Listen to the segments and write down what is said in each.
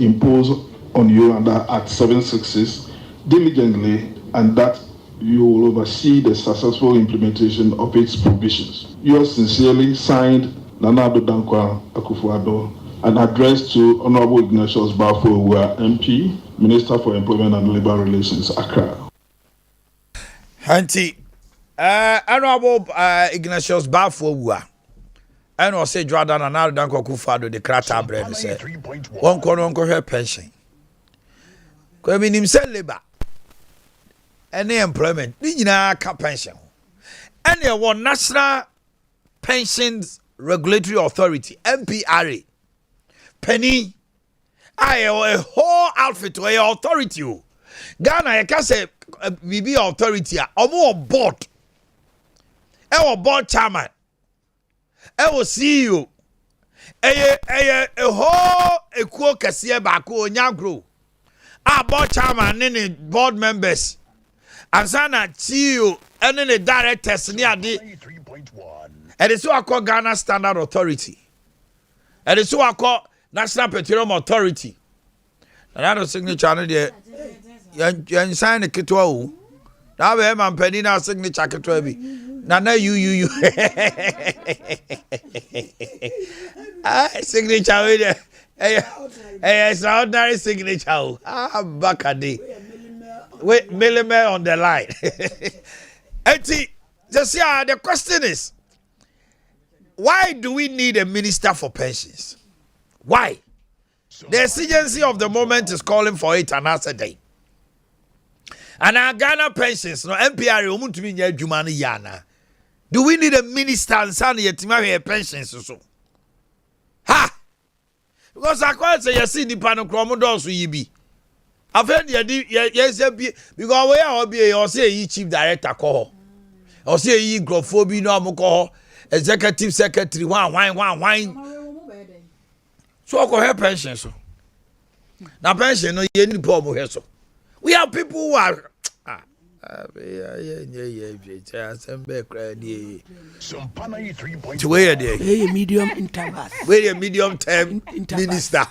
imposed on you under Act 766 diligently, and that you will oversee the successful implementation of its provisions. Yours sincerely, signed, Nana Addo Dankwa Akufo-Addo, an address to Honorable Ignatius Bafo-Awuah, MP, Minister for Employment and Labour Relations, Accra. Hanti, Honorable Ignatius Bafo-Awuah, and I say Jordan and Addo Dankwa Akufo-Addo the krata bread say one corner pension. Kwemi nim say labor. Any employment, ni nyina ka pension. Any one National Pensions Regulatory Authority, NPRA. Penny, a whole outfit to a authority. Ghana, I can say, BB authority, or more board. Our board chairman. Our CEO. A whole a cook a see bako nyagro. Our board chairman and board members. And sana CEO and then the directors near the 3.1. And it's what I call Ghana Standard Authority. And it's what I call National Petroleum Authority. And I don't signature there. You sign the kitwa. Now we have my penny now signature kitwa. Now you. Signature with it. It's an ordinary signature. Back a day. Wait, millimeter on the line. The question is, why do we need a minister for pensions? Why? The exigency of the moment is calling for it another day. And our Ghana pensions, no NPR, yana. Do we need a minister and son yet pensions or so? Ha! Because I quite say you see the panel chromodos will be. I've heard yes, because we are be or say chief director call. Or say ye grophobia no call. Executive secretary, wine. So I call her pension. So now pension, no, you need problem here. So we have people who are to where they medium interval. Where a medium term minister.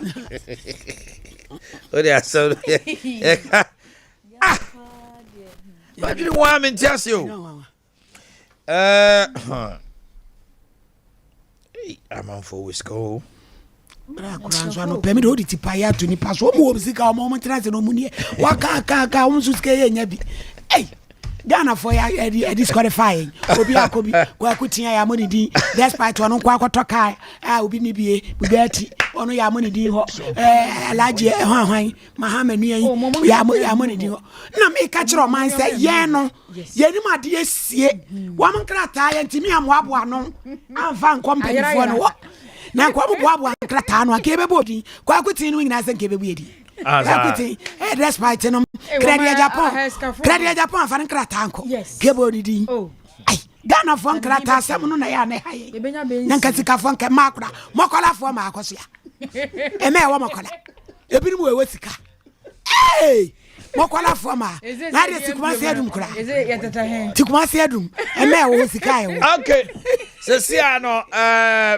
Oh, they are so. But you want me to tell you? I'm on for Wisco. No permit hold it paya to ni pass one more music or moment no money. Waka unsuske. Hey, Ghana for ya disqualifying. Obi akobi kwa kutia ya money di. Despite one kwa tokai. Obi ni bie bugatti. Ono ya money di ho. Alaji hwan Mahamed ni ya money di ho. Na me ka kire o man say ye no. Ye ni ma de sie. Wa man krata ya ntimi amwabo ano. Amfa nkompani fo no. Na kwa boabo krata no akebe bodi. Kwa kuti no nyina se nkebe buedi. Akuti despite no credit Japan fan krata anko. Kebo didi. Ai Ghana fon krata asem no na ya na haye. Na nkatika fon ke makura. Mokola fo ma akoso ya. Eme wo mokola. Ebi mu ewe sika. Hey! Mokola fo ma. Na de sikumasi adum kura. Sikumasi adum. Eme wo sika ye. Okay. Se si ano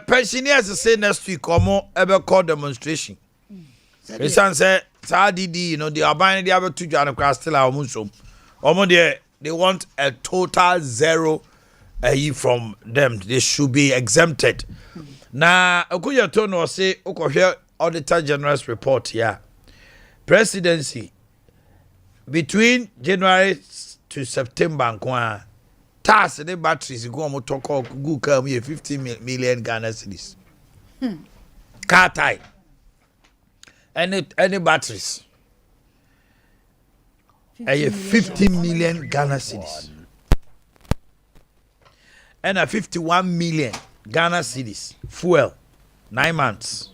pensioners say next week omo ebe call demonstration. Reason say Sadidi, they are buying the other two Jana Crastilla or Musom. They want a total zero from them. They should be exempted. Now, Okuya Tono say, Okohe Auditor General's report here. Presidency between January to September, tax the batteries go on to call Google 15 million Ghana cedis. Car tie. Any batteries? 15 million Ghana cedis. And a 51 million Ghana cedis. Fuel. 9 months.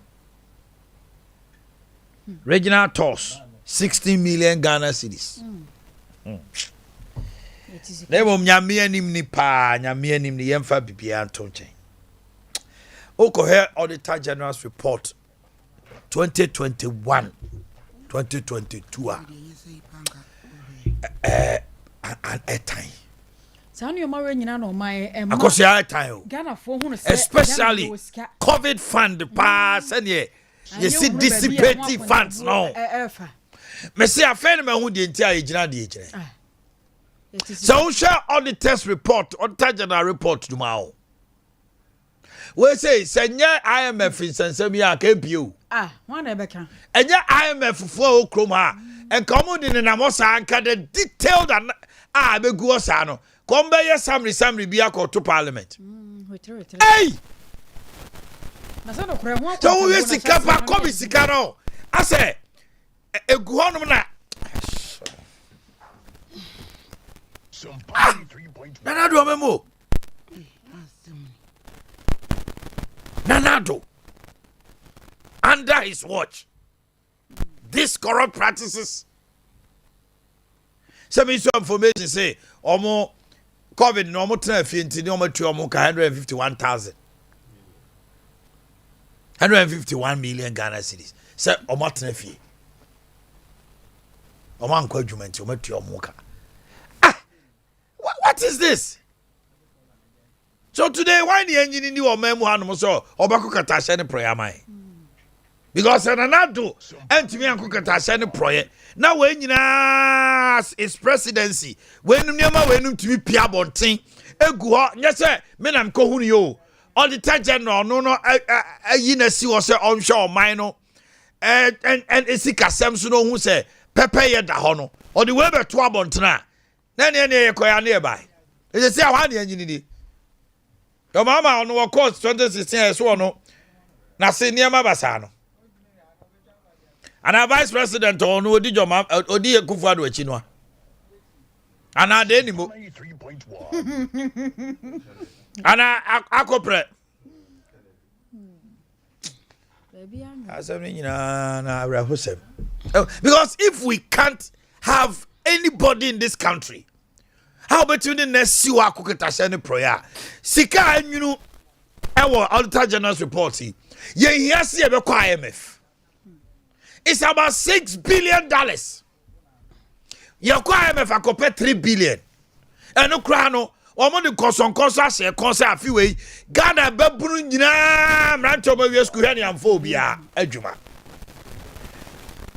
Regional toss. 16 million Ghana cedis. Never nyamia ni pa nyamia ni yemfa bibia antonchen. Okohe Auditor General's report 2021 2022 an airtime. Because your time, especially COVID fund pass and ye You see dissipating funds no. Me say affair me hu de ntia ejina de ejire. So we share all the test report, auditor general report tomorrow. We say senye IMF in sensemi a KPO. One ebeka. Enye IMF for okrom ha. And come in na mo sa anka the detailed and abegu osa no. Come be ye summary bi to parliament. Hey! So we sika pa come sika no. I say egu honum na Sompa 3.1. Nanado memo. Nanado. Under his watch. These corrupt practices. Some information say omo COVID no mo tena fienti no mo tu omo ka 151,000. 151 million Ghana cedis. Say omo tena fie. Omo anko adwumenti omo tu omo ka. What is this? So today, why the engine in the Omanhene Yaw so Obako Katasha prayer mai? Because another and to me and Katasha prayer. Now when you is presidency, when you when to be Pia Bonting, Egu, yes sir, men I'm Kohunio. All the time general, no, I see was onshore minor, and it's a Samson who say Pepe ya da hono, or the Weber Twabontina. Nani koya nearby. They say how the engine. Your mama on our course 2016 so no. Na say near Mabasano. And our vice president on who did your mom Odi Kufado Chinwa. And I did anymore. And I copre. Because if we can't have anybody in this country, how about you the next you are cooking any prayer? Sika and you know our Auditor General's report. Ye here see about IMF. It's about $6 billion. Your IMF I compare 3 billion. And no crano, or more than concert few way. Ghana Babun Rancho Scuhanian phobia. Ejuma.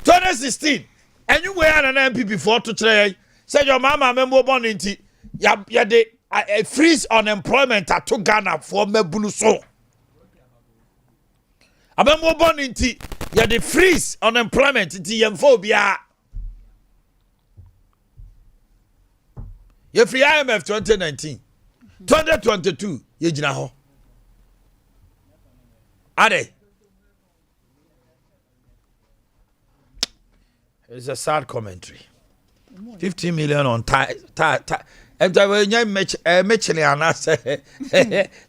2016. And you were an MP before to try. Said your mama member born into ya de a freeze unemployment at to Ghana for Mebulu so. A member born into ya de freeze unemployment into Yemphobia. Ye free IMF 2019. 2022 ye jina ho. Ade. It's a sad commentary. 15 million on tires. And when you match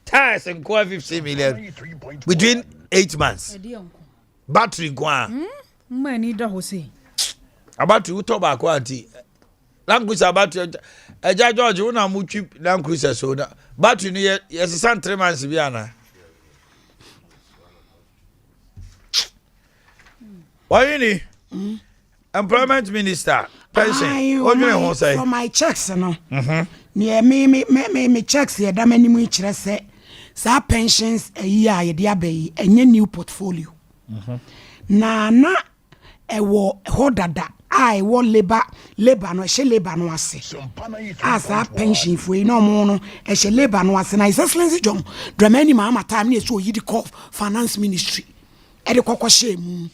tires and go 15 million within 8 months. Battery go. Many dollars. About to talk about quality. Language about a judge, you know, much language so that battery near yes, a son 3 months. Viana. Why you need? Employment Minister, pension. What do you want to say? For my checks, no. Near me checks here. That many much say. Sa pensions a year, ye dear bay, a new portfolio. Na wo hodada. I wo labor no she labor no ase. As a pension for no more no she labor no ase. Na Excellency John Dramani mama time ne so yi di call finance ministry. E de kokko shame.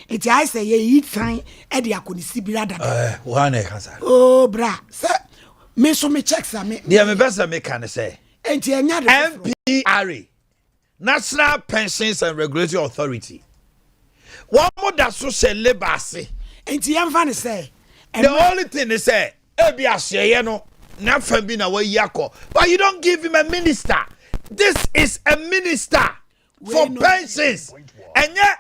It's I say ye eat fine at the Akonisi dada. One cancer. Oh, bra, sir. Me so me checks are me. Dear me best me can say. And NPRA, National Pensions and Regulatory Authority. One more that social labor say. And Tiam say. The only thing they say, Abia Shayeno, not from being away Yako. But you don't give him a minister. This is a minister for pensions. And yet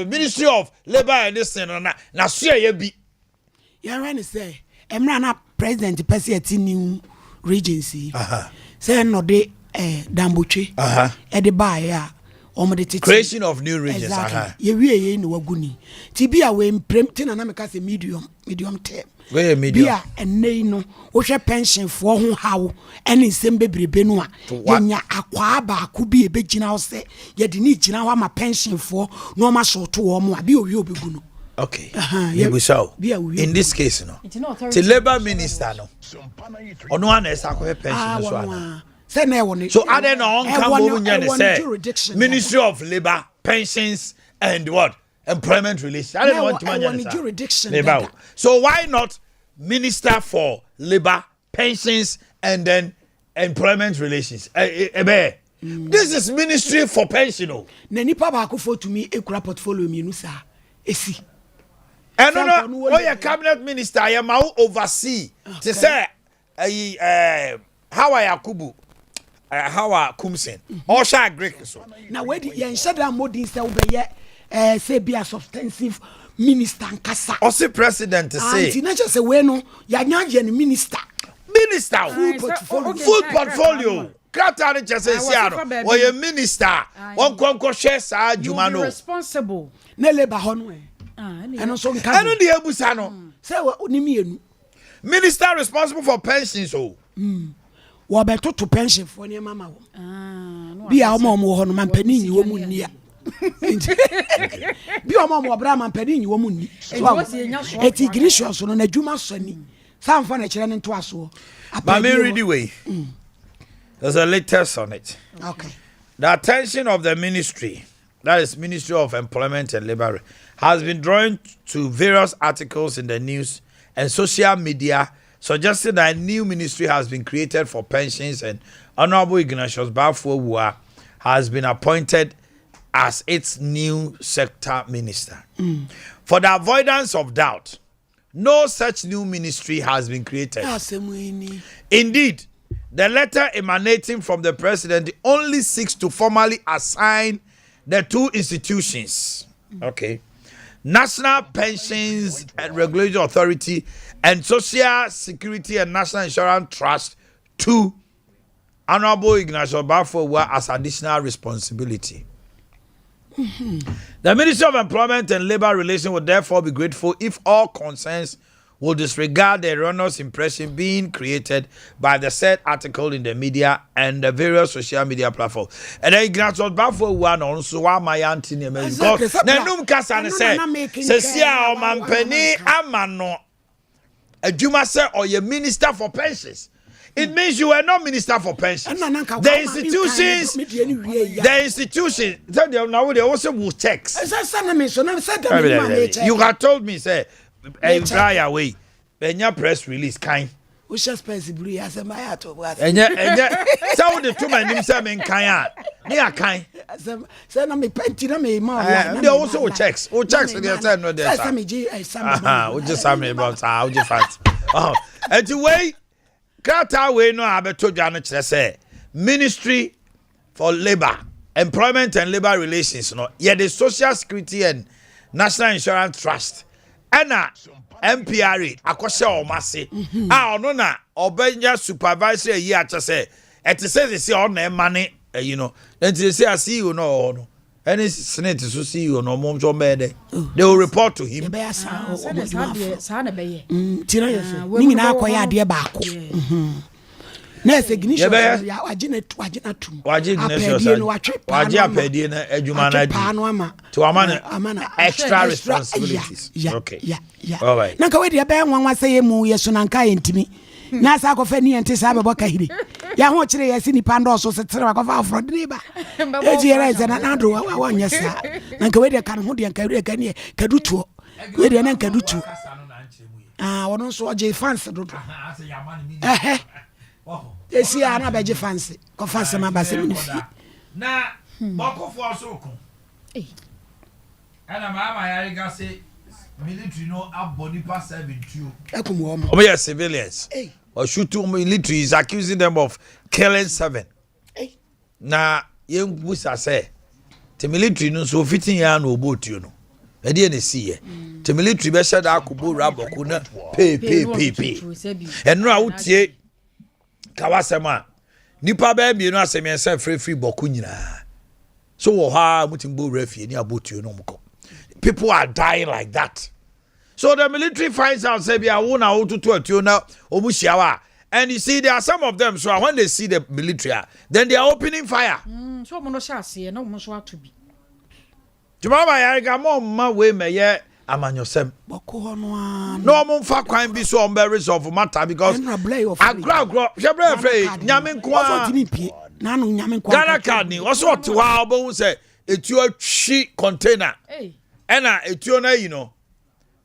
Ministry of Labor and this thing na share ye bi. You ran say Emrana President Pesi new regency. Say no de Dambuche. E de buy ya creation of new regions. Exactly. Ye we no waguni. Ti bia we mprem ti na me ka say medium term. We medium. Bia ennei no wo hwe pension fo ho hawo ene nsem bebrebe no a yenya akwa ba ku bi ebegina wo se ye de ni gina ho ma pension fo no ma so to wo mo a bi owi obegu no. Okay. In this case, no. The Labour Minister, no. Ono an esa ko pension so ana. So are there no say Ministry of Labour, Pensions and what? Employment Relations. I don't want to manage jurisdiction. So why not Minister for Labour, Pensions and then Employment Relations? This is Ministry for Pension. Na nipa ba ko for to me ekura portfolio mi nu sa. Esi. And no, your cabinet minister, I am oversee. To say, how I Yakubu, how I Kumsen, or shall Greek. Now, where the young Shadra Modin say be a substantive minister and Kasa. Or say president to say, it's not just a way no, Yanyan minister. Minister, full portfolio. Kratani just say, or your minister, one conco shares, Jumano. Responsible. Nele Bahonwe. And also, I don't hear Busano. Say what Nimian. Minister responsible for pensions. So, what better to pension for your mamma? Be our mom or man penny, you woman near. Be our mom or Brahman penny, you woman. It's Ignatius on a Juma Sonny. Some furniture and twice. But me read the way. There's a latest on it. Okay. The attention of the ministry, that is Ministry of Employment and Labour, has been drawn to various articles in the news and social media suggesting that a new ministry has been created for pensions, and Honorable Ignatius Bafo has been appointed as its new sector minister. For the avoidance of doubt, no such new ministry has been created. Indeed, the letter emanating from the president only seeks to formally assign the two institutions, okay, National Pensions and Regulatory Authority and Social Security and National Insurance Trust, to Honorable Ignatius Bafo as additional responsibility. The Ministry of Employment and Labour Relations would therefore be grateful if all concerns will disregard the erroneous impression being created by the said article in the media and the various social media platforms. And then Ignatius Bafo also why my auntie name is God. Nenum kasa say Sia Omanhene Amano Adwuma say or your minister for pensions. It means you are not minister for pensions. The institution, now they also will checks. You have told me, say, fly away. When your press release, kind. We shall specifically as a mayato. And so the two men himself in kind. Near kind. Send me pentina me, they also checks. Oh, checks, they said no, there's some. Just something about how you fight. Oh, and the way. Krata we no abeto dwane kire say Ministry for Labour, Employment and Labour Relations no ye the Social Security and National Insurance Trust ana MPRA akose omase ono na obenya supervisory yi ache say say on na mane you know then say as CEO no any senate so CEO no mom so mede they will report to him. Tira yefe ni na akoya ade baako na Ignatius wagina tum wagina apedie na adwuma na di to amana extra responsibilities. Okay, all right, na ka we de be nwanwa say mu yeso na nka yentimi na sa ko fa ni ente sa be boka hiri ya ho kire yesi ni pando so se tere ko fa afro de ba eji era ze na do wa nya sa na ka we de kan ho de kan we kan ye kadutuo we de na kadutu wono so oje fans do esi ana be je fans ko fans ma ba se mi fi na bokofo so ko ana ma ya riga say military no aboni pass 72 ekumo o be civilians or shooting military is accusing them of killing 7. Na yen busa say the military no so fitin ya na obotuo no e dey na see ye the military be shed akobo raboku na pay enro a wotie kawasema nipa ba bi no asem yensa free boku nyina So ha mutimbo refi ni abotuo no mko. People are dying like that. So the military finds out say bia wo na wo tutu atuo na omuhia. And you see, there are some of them. So when they see the military, then they are opening fire. So I'm not sure. No, I'm sure to be. Tomorrow, I got more my way, may amanyosem. No, I'm for crime be so embarrassed of matter because I grow. You're afraid. Yamin kwa. Ghana Carney. What's what to how about say it's your sheet container. Hey. And it's your you know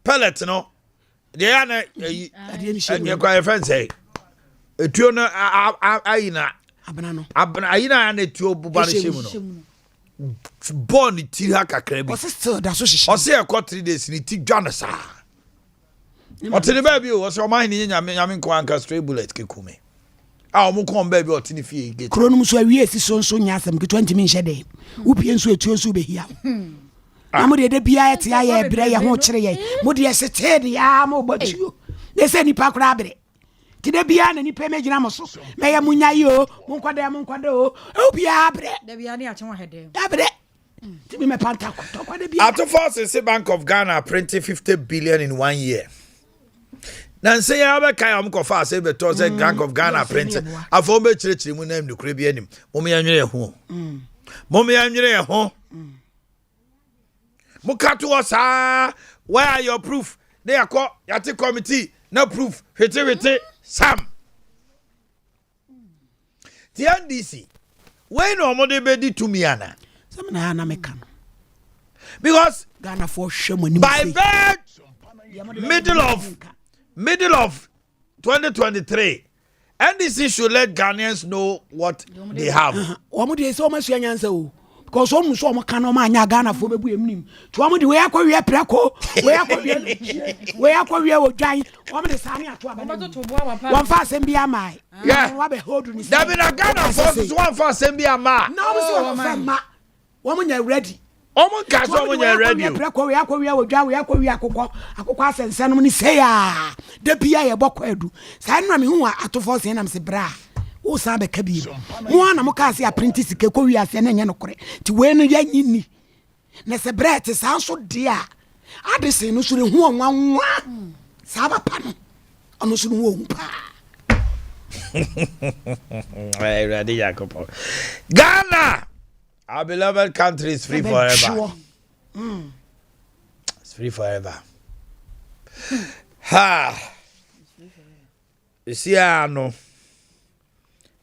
pellet, no. They are and your friend say. Etuona ayina ayina na etuo buba ne shemu no born ti ha kakra bi still da so hihye o se e 3 days ni ti dwane sa o te ne ba bi o se Omanhene nyame nko anka stray bullet ke kume a o mo kon ba bi o te ne fie gate kronum so awie si so nya asem ke 20 min hye upie nso etuo so be hia amode de bia ete ya ebre ye ho kire ye mode ye sete de ya mo batuo de se ni pa kra abre Tide bia na ni peme gina mo so. Me ya munya yo, munkwade o. O bia abre. De bia ni ache wo hede. Abre. Tibi me panta ko kwade bia. Auto Forces Bank of Ghana printing 50 billion in 1 year. Nan say ya be kai am ko fa say be to say Bank of Ghana printing. Afo be chire mu na mnukure bia nim. Mo me anwere ho. Mo me anwere ho. Mo kato osa. Where are your proof? They are called yati committee. No proof. Hete Sam. The NDC. When no more be to me ana. Some na make because Ghana for shame by birth middle of 2023 NDC should let Ghanaians know what they have. Omo dey so much yansa o. Because some so mo kan o ma nya Ghana for bebu emnim. To omo dey we akwa preko, we akwa we odwan. Omo dey sane ato aba. One fa asem bia mai. Yeah. Wa be hold ni. There be na Ghana for one fa asem bia ma. Na omo so fa ma. Omo nya ready. Omo ka so omo nya ready. Preko we akwa odwan, we akwa akokọ asensen ni say ah. De bia ye bokọ adu. Sa nwa me hu atofo sen nam se bra. O sa be ka bi mo na mo ka se apprenti sike ko wi ase na nya no kore ti we no ya nyini na se bret sa so de a adese no sure hu onwanwa sa ba pa no ono sure hu hu pa Hey, Adea Akye Abia. Ghana, our beloved country, is free forever. It's free forever. Ha. You see, I know.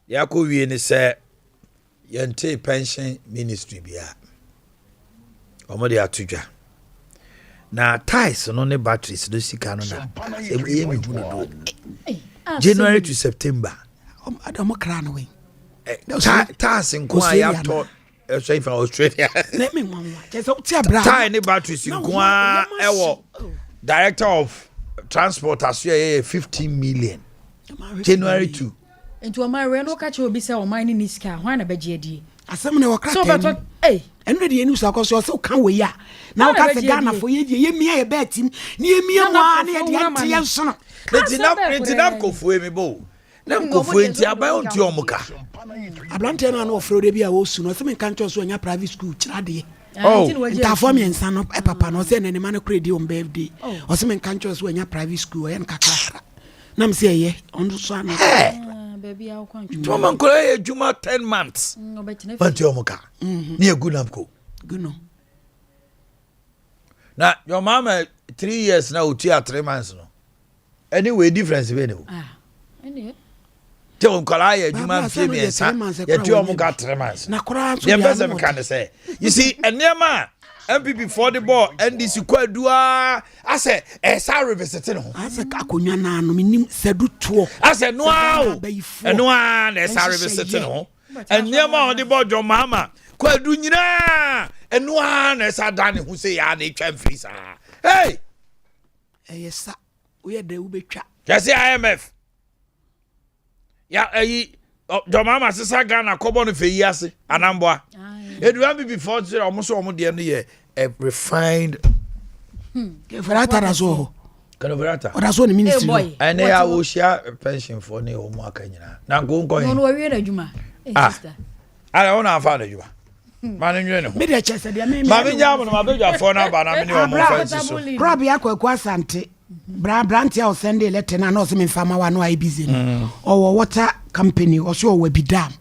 Yako wie ni say yente pension ministry bia omo de atudwa na ties no ne batteries do sika no na e mi hu do January to September adamo kra no we ties nko ya to so from Australia let me mama just ti abra tie ne batteries nko a ewo director of transport aso 15 million January 2 Into a my reno catch will be so mine in this car. Why na beji edi? Asem na wakra. So but eh. Enre de enu so so kan we ya. Na ka se Ghana for ye ye mia ye betim. Ni ye mia wa na ye de anti ye so no. Letinap kofu mi bo. Na kofu enti abai onti omuka. Ablante no na ofro de bia wo su no. Se me kan cho so anya private school kira de. Oh, ta for me nsa no papa no se na ne man credit on birthday. O se me kan cho so anya private school ye nkakra. Na me se ye on so ana. Baby, I'll come to Mama Korea Juma 10 months. But your moka. Near Gunamko. Guno. Now, your mama 3 years now, 3 months. No. Anyway, difference. Ah, anyway. Tell Korea Juma 3 months. Your 2 months, 3 months. The best can say. You see, and near man. MPP for the ball NDC kwa dua I say esa revisit no I say akonwa na no minim sedu to I say no eno na esa revisit no enema on the ball jo mama kwa du nyina eno na esa dan hu say ya na twa mfiri sa hey yesa we de u betwa just IMF ya jo mama sisa Ghana kobo no fe yiase anamboa Eduan be before say almost omo de no ye refined Verata razo Verata razo ni ministry and they are share pension for ne omo aka nyina na nko no we na adwuma sister I don't know how far adwuma Man in you. Me de chese de me. Mami Jam no mabedwa for na ba na me ne o mo fancy so. Prob ya kwakwa asante. Brant ya send a letter na no se me fama wa no ai busy no. Or water company or so we be dam.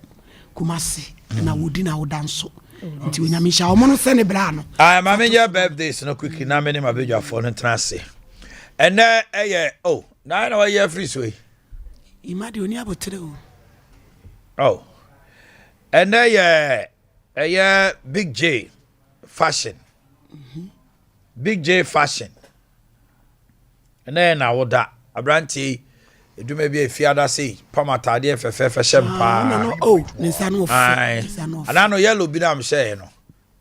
Kumasi na wodi na wodanso. Nti onyamisha o mo no send bra no. Ah mami your birthdays no quick na me ne mabedwa for no trance. And oh, na na year free so. Imadi oni abotre o. Oh. And Big J fashion. Big J fashion. And then I would that abranti do maybe a fiada say pamata de fefe shempa. No oh nisano and I know yellow be am share no.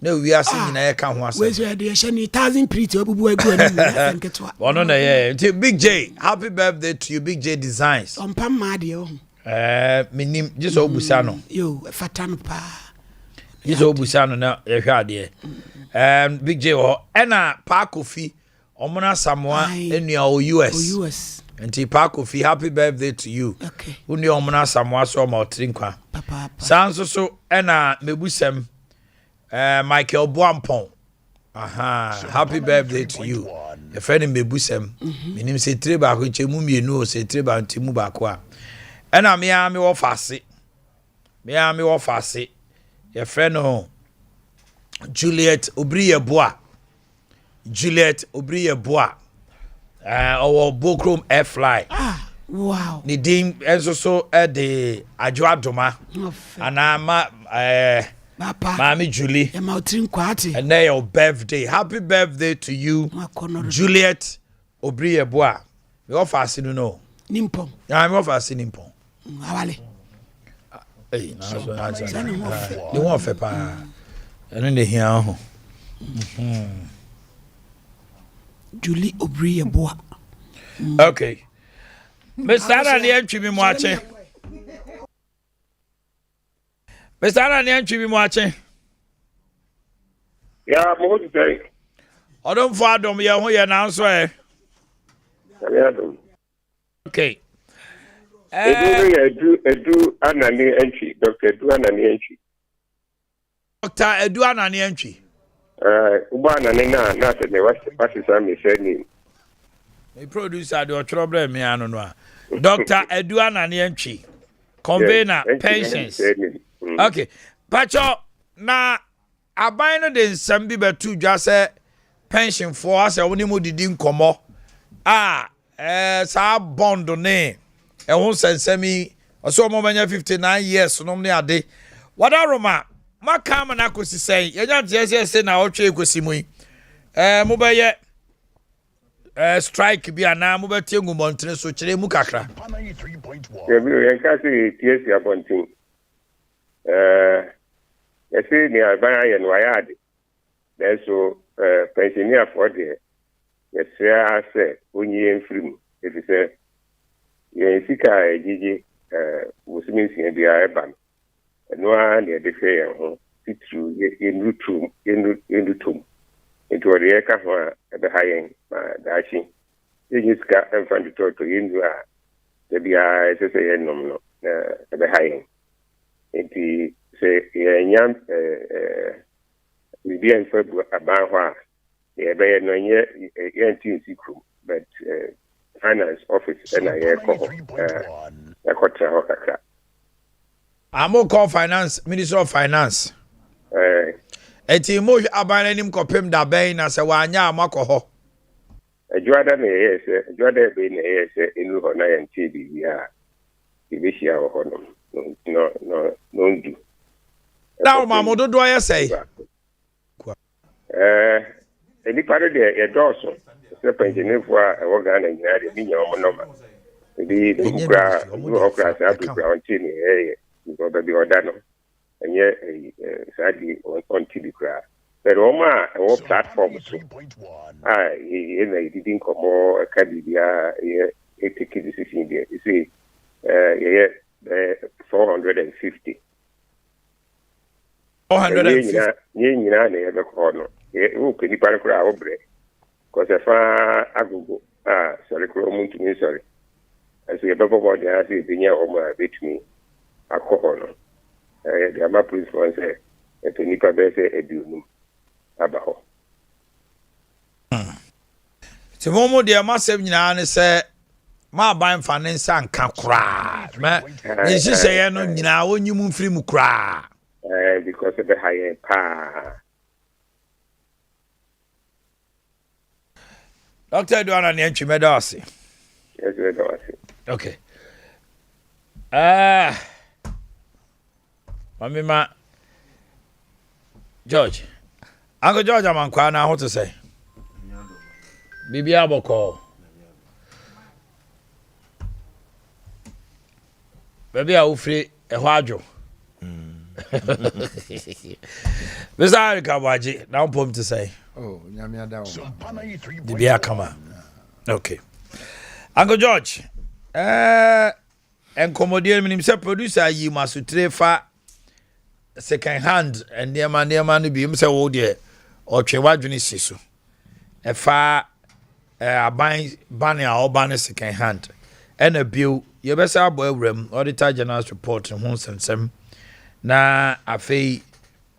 No we are singing na can ho asem. Where's your de share 1,000 pretty obubu egu ani na nketo. One no yeah. Big J, happy birthday to you Big J Designs. Sompa ma de o. Minim just obusa no. Yo fatano pa. Just obusa no na ye hwa de. Big J ho ena pa kofi omona samoa enua o US. Nti pa kofi happy birthday to you. Okay. Uni omona samoa so ma otrinkwa. Papa. Sanso so ena mebusem Michael Boampon. Aha, happy birthday to you. Your friend mebusem. Minim se treba ko chemu mienu o se treba ntimu ba ko a. Ena me a me wo fase. Me a me wo fase. Your friend no Juliet Obriyeboa. Our Bokrom Air Fly. Ah, wow. Ni dim enso so de Adwoadoma. Ana Papa. Mami Julie. E ma otrin kwati. And your birthday. Happy birthday to you. Juliet Obriyeboa. Me offer asi no. Nimpon. Ya me offer asi nimpon. Awale. Eh, na so answer. Ni won fe pa. Eno ne hia ho. Julie Obriyeboa. Okay. Mr. Anani entwi mi mo ache. Mr. Anani entwi mi mo ache. Yeah, mo to say. Odom fo adom ye ho ye na nso e. Okay. Edu Anani entry, Dr. Edu Anani entry. Dr. Edu Anani entwi. Uba Anani na se ne wasi sa me say name. Me producer the trouble me anu no. Dr. Edu Anani entwi. Convener pensions. Okay. Pacho na aban no de nsam bi betu dwa se pension for as e woni mo didi nkomo. Sa bond ne e won sensemi oso mo banya 59 years no ne ade. Wada Roma maka ma na kosi sei yenya tese na otwe kosi mu mo beye strike bi ana mo betie ngumontre so kire mu kakra. Yeah, we can say TS abontin. Ese ni abana ye no ayade. So pensioner for the yes say onye enfrim if say ye sika ejiji wosimi nsia bia eba no a na de fe ye ho titru ye nutum into the eka ho ebe hayen ma dachi ye sika enfan to yindu a de bia ese say ye nom no ebe hayen enti say ye nyam we be in February about what yeah, but no ye but finance office and I call finance Minister of Finance. Eti mo abana nim kopem da ben na se wanya amako ho. Adwada na yes, adwada be na yes inu ho na yan TV ya. Ibishia ho no do. Now mamodo do I say? Any part of the Dawson, the pensioner for a organ and had a minimum number. The Hokras Africa on Tini, because of the Ordano, and yet sadly on TV craft. But Oma, all platforms, he didn't come more Cabia, a ticket decision there. You see, 450. 450. Never corner. Who could you paracra obre? Because if I go, sorry, to me, sorry. As we have body, I see the near home bit me a corner. The Ama police one say, eto nipa bɛyɛ sɛ aduonum aba hɔ. Ti mo deɛ masɛm nyinaa ne sɛ ma ban fa ne nsa nka koraa ma ne hyehyɛeɛ no nyinaa wonyi mu mfiri mu koraa. Because of the higher pa. Dr. Duana ne ntwi meda ase. Yes, we do ase. Okay. Mamima George. Uncle George amankwa na ho to say. Bibi aboko. Baby a ufri ehwo adwo. Mr. Arika Waji, now pom to say. Oh, nyame ada wo. Bibi akama. Okay. Uncle George. Enkomodie minim se producer yi masutre fa second hand and near man no bi im se wo de otwe wadwene siso. E fa aban bane a oban second hand. And a bill ye be sa abo awram auditor general's report ho nsensem na afei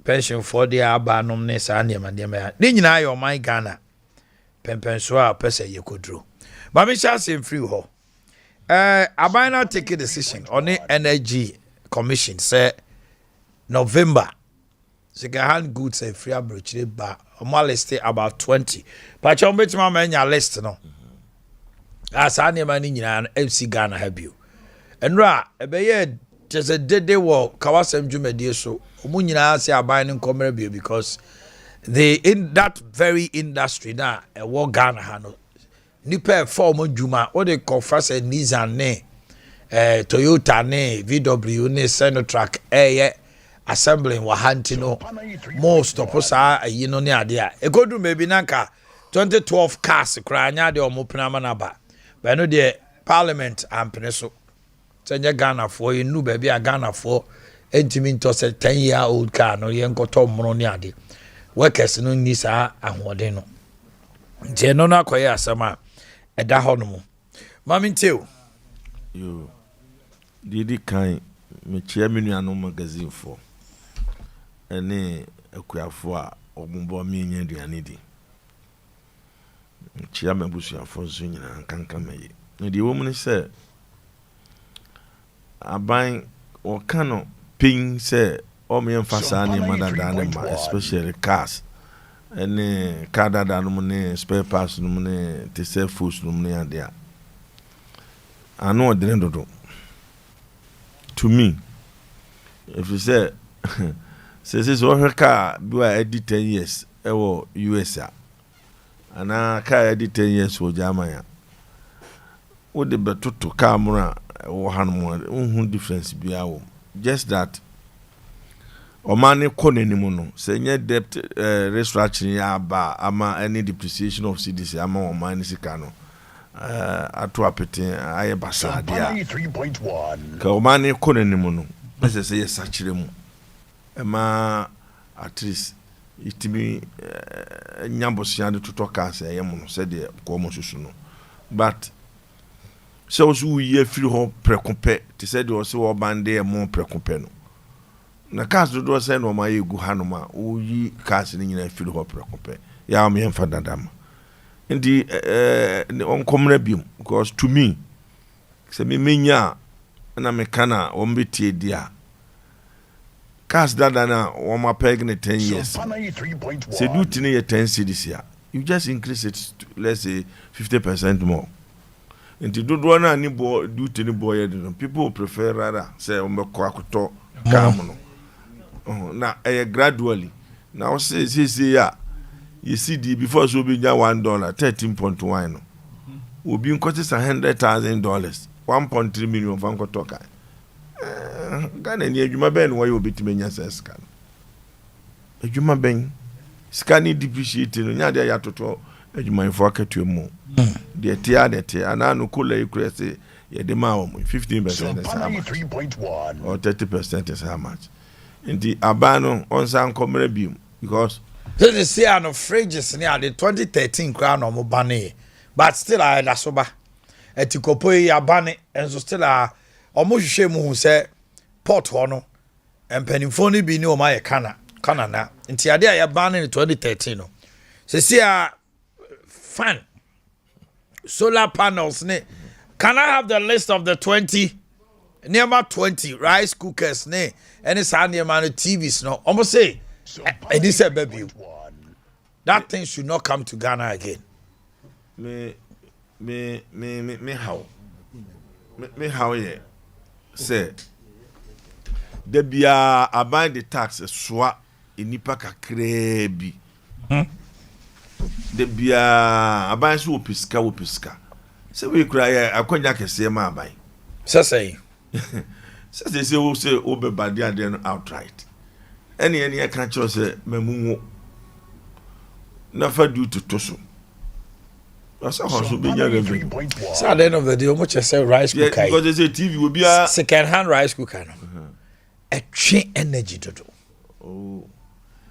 pension for the abanom ne sa ne man ya ne nyina ayo man Ghana pempenso a pese ye kodro ma me sha sem free ho abana take a decision on the energy commission say November second hand goods and free abrochire ba omo list about 20 but you betima ma nya list no as ane man nyina FC Ghana have you enra ebeye just a dede wo kawasem dwumadie so omo nyina say aban ne nkomere bio because the in that very industry na e Ghana ha no nipa form dwuma what they confess Nissan ne Toyota ne VW ne Senotrack assembling wa hanti no most oposa ayi no ne ade a egodu maybe nanka 2012 cars kra anya de omopena manaba but no de parliament ampene so senya Ghana for enu ba bia Ghana for entimi nto se 10-year-old car no ye nkoto mro ne ade workers no ni sa ahoden no je no na koye asema eda ho no mu mami nteo yo didi kan me chia menu anu magazine for ene akuafo a ogbonbo mi nya aduane di chia mabusuafo so nyina kankan maye no di wo mu ne se aban o kano pin se o me emphasize ni madada ne ma especially cars ene car dada no ne spare parts no ne te se foods no ne ade a ano odene dodo to me if you say says her car do I edit 10 years ewo US ana car edit 10 years wo Germany wo de betoto camera wo hanmo unhu difference bia wo just that omane konenimu no se nye debt restructuring ya ba ama any depreciation of CDC ama omane sika no ato apete aye basade a ka omane konenimu no pese se yesachire mu ema at least itimi nyambosia de totoka se yemu no se de ko mo susu no but so so ye free ho prekope te se de o se wo bande e mo prekope no na cars do say no ma yegu hanoma o yi cars ni nyina free ho prekope ya am yemfa dadam ndi on komra biom because to me se me menya na me kana o mbetie dia cars dada na o ma peg ne 10 years se do tini ye 10 cedis ya you just increase it to, let's say 50% more and do na ni bo do tini boy people prefer rather say o me ko akoto cam no na gradually now say ya you see the before so be $1 13.1 no obi nkote $100,000 1.3 million van ko toka Ghana ni adwuma ben wo ye obetime nya seska adwuma ben skani depreciate no nya de ya toto adwuma info akatu mu de tia de tia ana no kula ikrese ye de ma wo 15% is how much or 30% is how much inti abano onsan komere bium because they say an fridges near the 2013 crown or mobane but still I da soba etikopo ya bane enso still omo hwehwe mu say port ho no empanimfo ni bi ni o ma ye kana Kanana. Nti ade a ban in 2013 no. Se see a fan solar panels ne. Can I have the list of the 20 nearby 20 rice cookers ne any near man TVs no almost say it is a baby that thing should not come to Ghana again. Me how yeah say the bia aban the tax soa enipa kakra bi the bia aban so opiska se we kura ya akonya kese ma aban say say we say obebade ade no outright any I can choose say mamu na fa do to so asa hoso be nya revenue so at the end of the day how much say rice cooker because they say TV will be a second hand rice cooker no a train energy dodo oh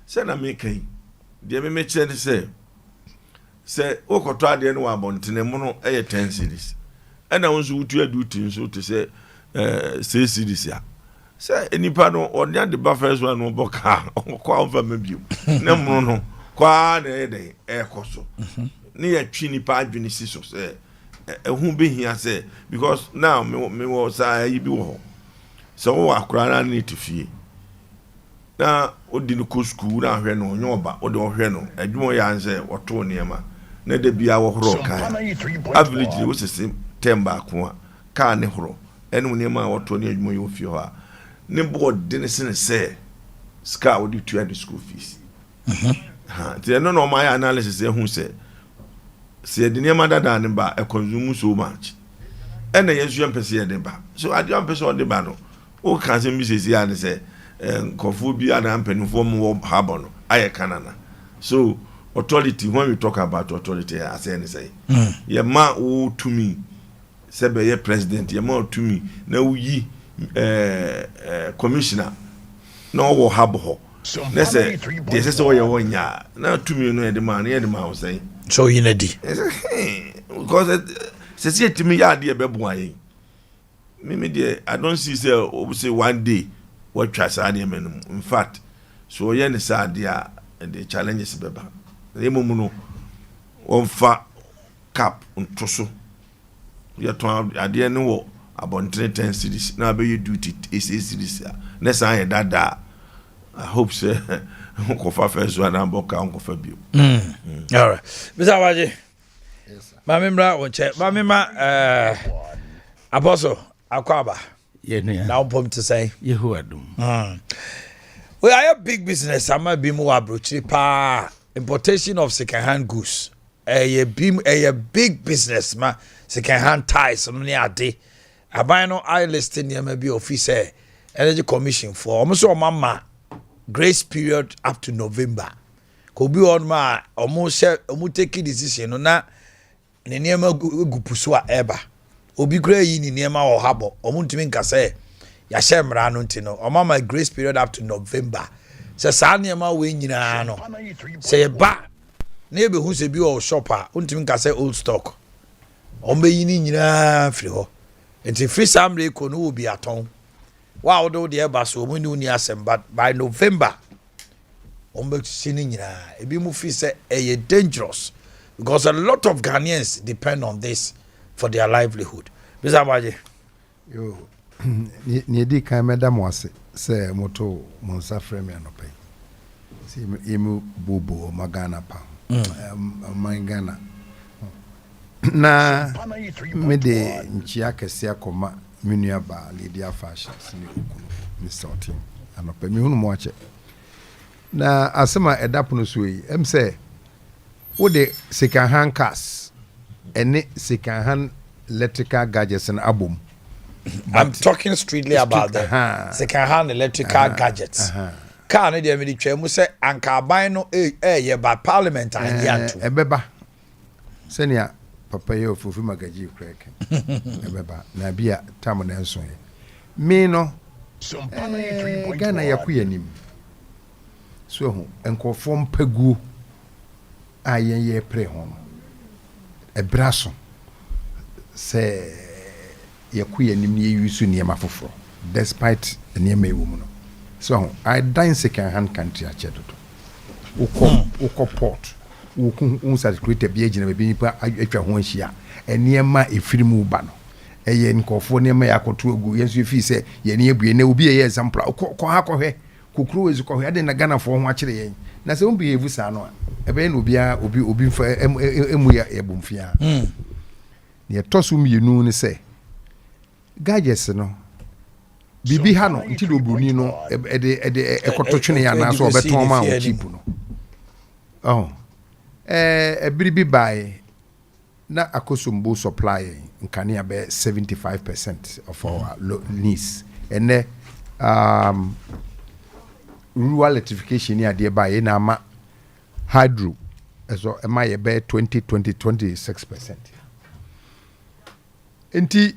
say na make kai de me che say o koto ade no wa bontene mu no e 10 series and I want to do things so to say 6 series ya say enipa no onya the buffers one no boka kwa on fa mabio na mu no kwa na e koso ni ya twi nipa adwene si so say ehu be hia say because now me was yi bi wo so wo akura na need to fie na odi no ko school na hwe no nyoba odi o hwe no adwuma ya nse woto niema na de bia wo horo kan average wo sese temba ko a ka ne horo enu niema woto ni adwuma yo fie ho a ne board de ne se ska odi to the school fees ha ti no my analysis ehun se de niema dada ne ba e consume so much and yesu empese ye de ba so adi empese o de ba no o kan se mi sesi ya ne se kofu bi ana mpanifo mo habo no aye kanana so authority when we talk about authority I say ye ma o to me se be ye president ye ma o to me na uyi commissioner no wo habo ho na say de se so ye wonya na to me no ye de ma o say so yinadi because se timi ya de be bo aye me de I don't see say one day what tries in fact so ye ne sad dia the challenges beba e momuno on fa cap onto so ye ton ade ne wo abontre 10 cities na be you duty is cities na san ye dada I hope say ko fa first one and boka on ko fa bio all right Mr. Waje yes sir mamemra won che mamema apostle akwaba now pom to say Yehuadum. We are a big business. I'm a bim pa importation of second-hand goods. A big business, ma second-hand ties. On the ade, I buy no I listing here maybe officer energy commission for almost all mama grace period up to November. Could be on my almost take decision on that. Ne niema gupuswa eba. Obi kura yi ni niema o habo omuntimi nka say ya shemra no ntino o mama grace period up to November se sa niema we nyina no se ba na ebe hu se bi o shopper untimi nka say old stock o mbe yi ni nyina firi ho enti free samre ko no obi aton wa o do de eba so mu ni uni asem but by November o mbe sini nyina ebi mu fi say e dangerous because a lot of Ghanaians depend on this for their livelihood. Mr. Baje. Yo, ni di kan madam wase se moto monsa frame anopai. Si emu bobo magana pa. Mangana. Na me de nchia kese akoma menua ba Lydia Fashions ni okunu Mr. Otim anopai mi hunu mo ache. Na asema edapono so yi em se wo de second hand cars any second hand electrical gadgets and album. I'm talking strictly about the second hand electrical gadgets. Car no dey me di twem say anka ban no ye ba parliament and yanto. Ebeba. Senia papa ye ofufu magaji kreke. Ebeba na bia tam na enso ye. Me no Sompa 3.1 Ghana yakuya nim. So ho enkofo mpagu ayen pre ho no. Ebraso se yakuya nim ye yusu niema foforo despite niema ewo mu no So I dine second hand country a chedo. Uko port. Uku sa create be agent be nipa atwa ho ahia. Eniema efiri mu ba no. Eye nkofo niema yakoto agu yenso fi se ye ne abue na obi ye example ko ha ko hwe kokuru ezu ko hwe ade na Ghana fo ho akire yen. Na se obi evu sa no a ebe na obi fa emu ya ebumfia. Ne tosu mienu ne se gadgets no bibi ha no nti do bruni no ekototwene ya na so obeton ma o cheap no ebiribi buy na akosombo supply nkania be 75% of our needs and rural electrification ya de buy na ama hydro so am I be 26%. Enti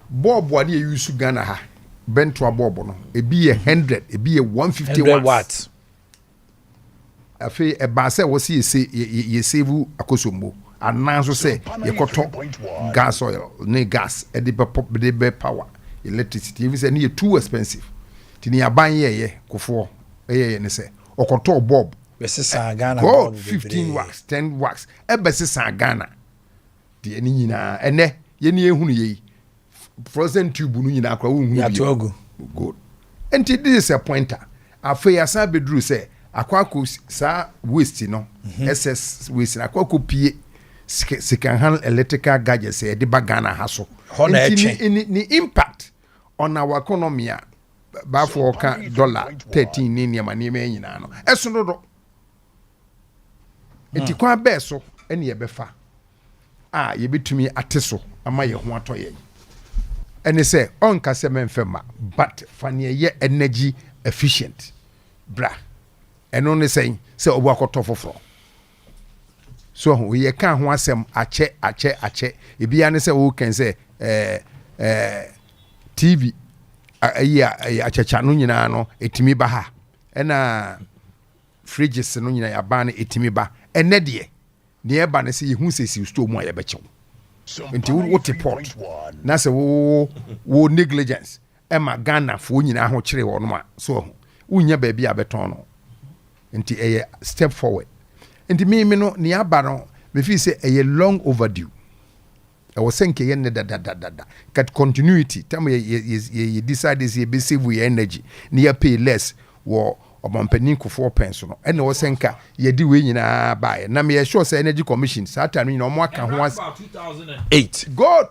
bob wani e use Ghana ha bento bob no ebi 100 ebi 150 watts afi e ba se wo se ye save akosombo ananso se ye koto gas oil ne gas e de be power electricity even say ne too expensive tini aban ye kofo ye ne se okoto bob besesa Ghana bob 15 watts 10 watts e besesa Ghana de ni nyina ene ye ne ehunu ye frozen tube nu nyina akwa wo hu ya togo good and this is a pointer afa asa bedru say akwako sa waste no excess waste akwako pie second hand electrical gadgets e de bagana haso ni impact on our economy ba for ka $13 ni ma ni me nyina no eso no do enti kwa be so ene ye befa ye betumi ateso ama ye ho atoye and they say on kasememfema but fanye ye energy efficient bra and only saying say obuakoto foforo so we can ho asem ache e bia ne say we can say TV achacha no nyina no etimi ba ha na fridges no nyina ya ba na etimi ba ene de ne e ba ne say hu sesi store mu aye bechew nti wo report na se wo negligence e ma Ghana fo nyina ho kire wo no ma so unya ba bia beton no nti e step forward nti me no ne aba no me fi say e long overdue e wo senke ye ne da cat continuity tam ye decide this ye be save we energy ne ye pay less wo obampani kofo penso no ene wo senka ye di we nyina bae na me sure say energy commission satan nyina omo aka ho 2008 god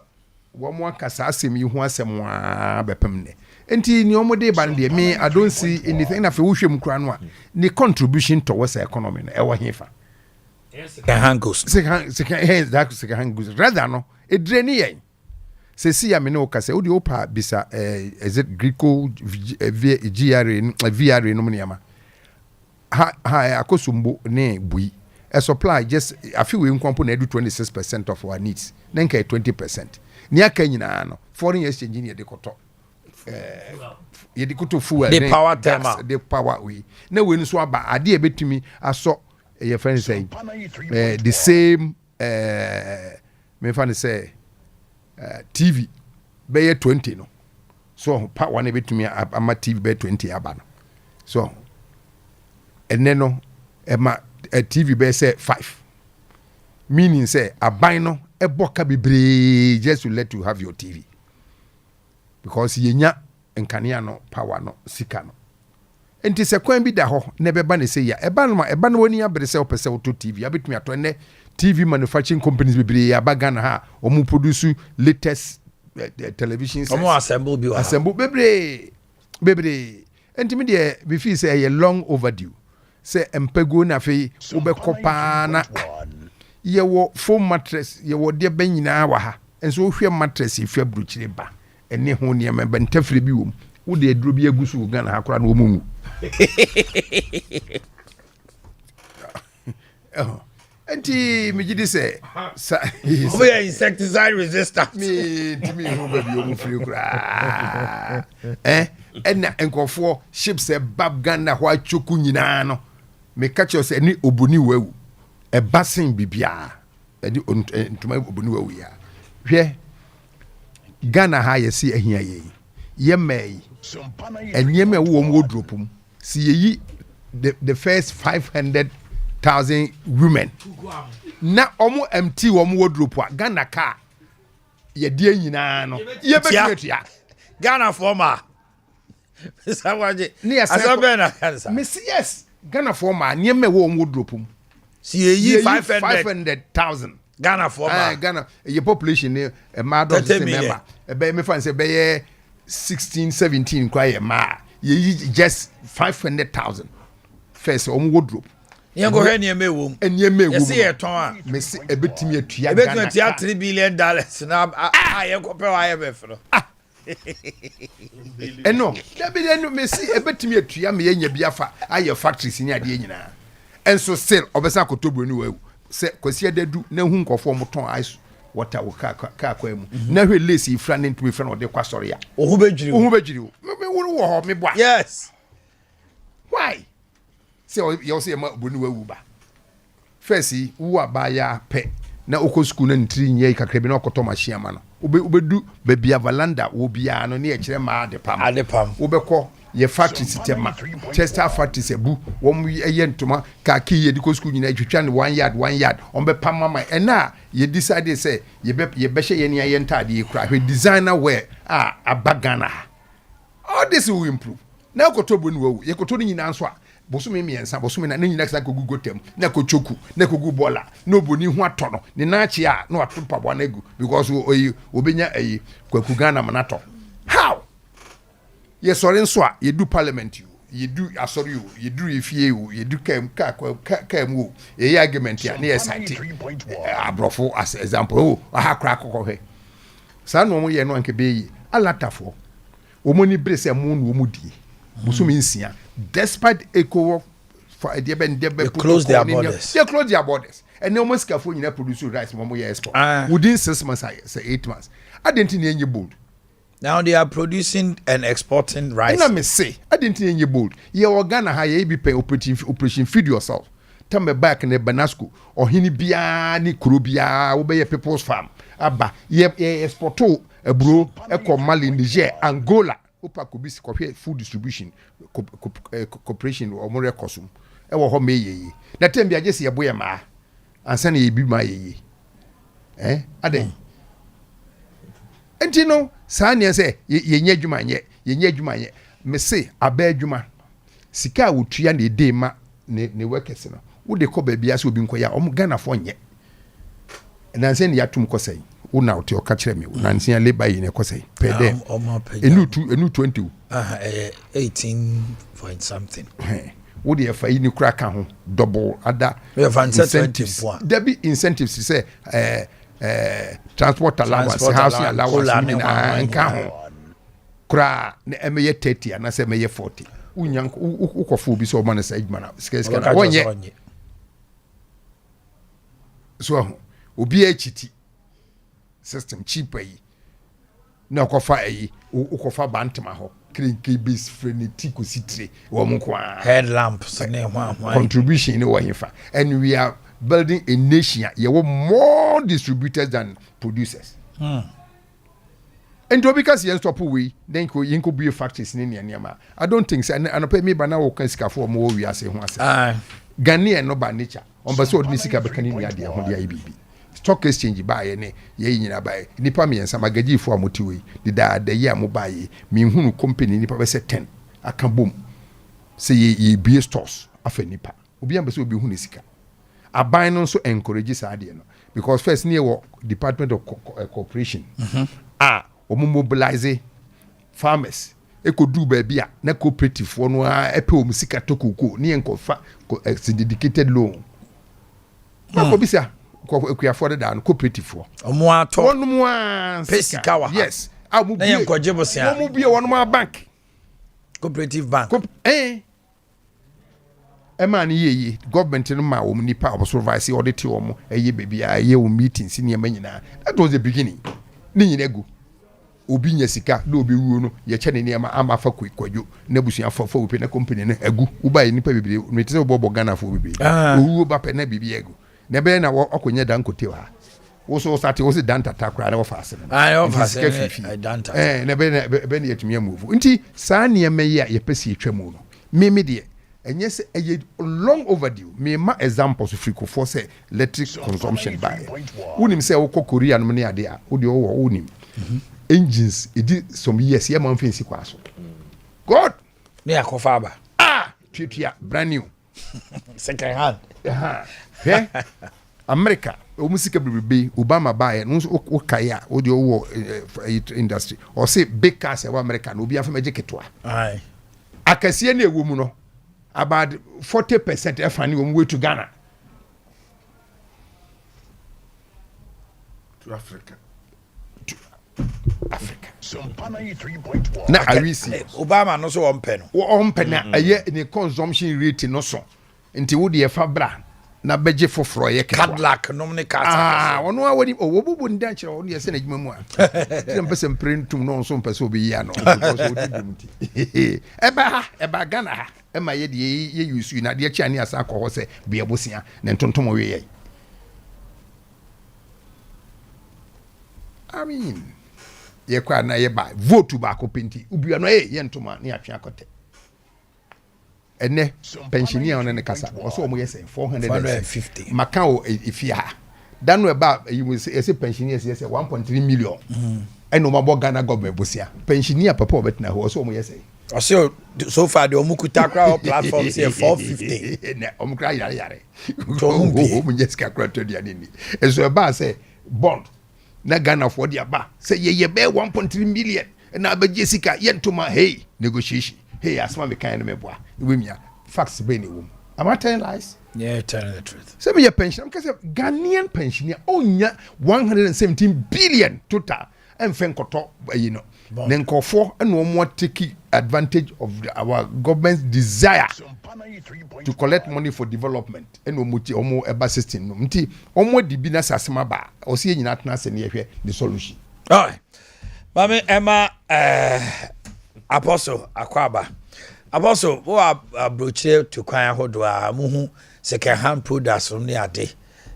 wo mo aka sa asem yi ho asem wa bepem ne enti ni omo de ba ne me I don't see anything na fe wo hwem kura no a ni contribution towards the economy no e wo hefa second hand goods rather no e dreni yen se si ya me no ka se odi opa bisa is it Greco VR no mniama ha akosumbo ne bui a supply just a few we nkwampo na do 26% of our needs nenka 20% ni aka nyina no foreign exchange ni de koto ye de koto fuel the power thermal the power we na we nso aba ade e betumi aso your friend say the same me fan say TV be 20 no so part one betumi ama TV be 20 aba no so ene no ema TV be say 5 meaning say aban no e boka bebre just to let you have your TV because yenya nkania no power no sika no enti se kwan bi da ho na beba ne say ya eba no woni abere se opese auto TV abetumi ato ne TV manufacturing companies bebre abaga na ha omu produce latest television sets omu assemble bi assemble bebre enti me de be feel say ye long overdue say empego na fe obekopa na ye wo foam mattress ye wo de banyina wa ha enso hwe mattress ifia bruchire ba ene ho ne me bentafre bi wo wo de aduro bi agusu Ghana ha kora na wo mu enti me gidi say we are insecticide resistant me ho ba bi o mu firi kura ena enkofo ships e bab Ghana ho achoku nyina no me catch us any obuni wawu e basin bibia edi ntuma obuni wawu ya hwe Ghana ha yesi ahia ye yemei enyeme wo mo dropum si yi the first 500,000 women na omo empty wo mo wardrobe a Ghana car ye die nyina no ye betua Ghana former sawaje ne asabe na kansa miss yes Ghana former nyeme wo mo wardrobe si ye 500,000 Ghana former Ghana your population ne ma do se member be me fan say be 16 17 kwa ye ma ye just 500,000 first omo wardrobe ye go hwe ne mewom yesi ye ton a mesi ebetimi atua ebetimi atua $3 billion na ye ko pe wa ye be fro eno dabi eno mesi ebetimi atua me ye nya bi afa aye factories ni ade nyina enso still obesa kotobro ni wawu se kwasi adadu na hu nkofo mo ton ice water wo ka kwa mu na hwe lace ifra ne ntumi fra no de kwa sori ya ohu bejiri me wo ho me boa yes why se yo se ma bonu wawu ba first wo abaya pe na oko school na ntiri nye kakra bi na okoto machine ama no obedu babia valanda wo bia no na ye kire ma adepam obekọ ye factory system Chester factory sebu wom ye ntoma ka ki ye diko school nyina twetwa ne 1 yard on be pam mama ena ye decide say ye be hye ye ne ye ntade ye kura hwe designer wear abagana all this will improve na okoto bonu wawu ye koto nyina nso a bosumi miensa bosumi na nyina ksa kogu gotem na kochoku na kogu bola na oboni hu atono ne na achi a na watopa bo na egu because obenya kwaku Ghana manato how ye sori nso a ye do parliament you do asori you do ifie you do kam wo ye argument ya na ye cite abrofo as example aha kra kokko sa no mo ye no anke be yi alatafo omoni brese mo no mo die bosumi nsia despite ECOWAS for they close their borders. They close their borders. And no must careful in produce rice more export. Within 6 months, say 8 months. I didn't need any bold. Now they are producing and exporting rice. And I may say, I didn't need any bold. You are Ghana high be pay operation feed yourself. Tell me back in the Banasco or Hinibia, ni Kurubia, obey a people's farm. Abba, ye exporto a bro, a Mali, Niger, Angola. Opa could be food distribution corporation or more cosum. E wo ho me ye. Na tem bia just ye boy ma. Ansa na ye bi ma ye. Ade. Enti no sa ne say ye nya adwuma nye. Me say aba adwuma. Sika wo tua na de ma ne workers no. Wo de ko ba bia so obi nko ya om Ghana fo nye. Na ansa ne yatum ko sai. Una uti okachire me na nsia labor yi ne kosai pede enu 20 18 point something wo de fa yi ni kura ka ho double ada incentives there be incentives say transport allowance housing allowance na nka ho kura na emeye 30 na se emeye 40 unyan ukofo bi so man say adwuma na sika na wonye so obi achiti system cheap yi na kofa yi ukofa bantama ho krenke base frenity ko sitre wo mo kwa headlamps ne hwa contribution ni wo hifa and we are building a nation ye wo more distributors than producers and because you stop we then ko yin ko be factories ni niam I don't think say anopa me ba na wo kan sika fo mo wo wi ase ho ase Ghanaian no ba nature on ba so odni sika be kan ni ade ho dia bibi stock exchange buy ne ye nyina buy nipa me yansa magaji fo amotiwe dida da ye amobaye me hunu company nipa be se 10 aka bom se ye bie stores afa nipa obi am be se obi hunu sika aban no so encourage sa ade no because first near wo department of cooperation omo mobilize farmers ekodu ba bia na cooperative fo no epe o sika tokoko ne enkofa syndicated loan ko bisa ko afford that cooperative for omo ato wonu mu pesikawa yes amu bi en koje bosia omo bi wonu mu bank cooperative bank man ye government no ma wo nipa supervise audit wo mo baby aye wo meetings ni ema nyina that was the beginning ni nyina gu obi nya sika na obi wuo no ye che ne niam ama fa kwadwo na busua fa wo pe na company na agu wo ba nipa bibire metese wo bobo Ghana fo bibire owuo ba pe na bibie agu na be na okonye dankote wa also start was danta takra na offer I offer danta na be na yetumi move nti saa ne me ya ye pese etwa mu no me de enye se eye long overdue me ma examples friko for say electric consumption by unim say wo Korea no ne ade a wo de wo unim engines edi some years ye man fancy kwaso god me akofa aba tutua brand new second hand America omusika bibebe Obama buy no o kaya o de wo industry or say big cars e wa America no obi afema jeketwa ai akase na ewo mu no about 40% efani wo way to Ghana to Africa Sompa 93.1 na arisi Obama no so ompe no ompe na aye ni consumption rate no so nti wo de fa bra na beje foforo ye Cadillac nom ne car wono awani owobubu nda kire wo ye se na djuma mu a ti mpese mprentum no so mpese obi ya no because odi dumti eba Ghana ha ema ye de ye use na de chia ni asa akọ se bia bosia na ntontom we ye I mean ye kwa na ye ba vote ba ko penti ubia no ye ntoma ni atwe akote ene pensioner on ne kasa also mo yes 450 makao ifia danu eba you say pensioners yes 1.3 million eno mabo Ghana government bosia pensioner papa obetina ho also mo yes so far the omukuta crowd platform say 450 ne omukra yare so mo yes ka crowd to dia ni eso eba say bond na Ghana for dia ba say ye be 1.3 million na abeje sika ye ntoma hey negotiation hey asma me kan me boa wemia facts be ni wom am I telling lies? Yeah, telling the truth. Say me your pension because Ghanaian pensioner onya 117 billion total and fen koto you know then call for and no more take advantage of our government's desire to collect money for development and no muti omo eba system no mti omo di bi na sasema ba o se nyina tena se ne hwe the solution. All right. Mami Emma Apostle Akwaba. Apostle, wo abroche to kwan hodo a muhu second hand products from ne ade.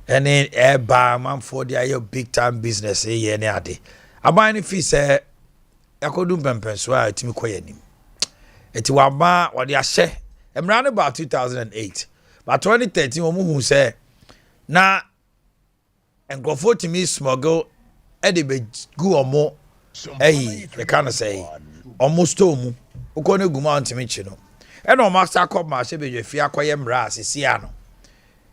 Ene eba man for the big time business ye ne ade. Aban ni fi se yakodum pempenso a timi koyanim. Eti waba wode ahye. Emra ne about 2008. But 2013 wo muhu se na engrofo timi smuggle e de be gu omo the kind of say almost tomu ukone guma ntimi chi no e no master cop ma she be fi akoye mra asisi ano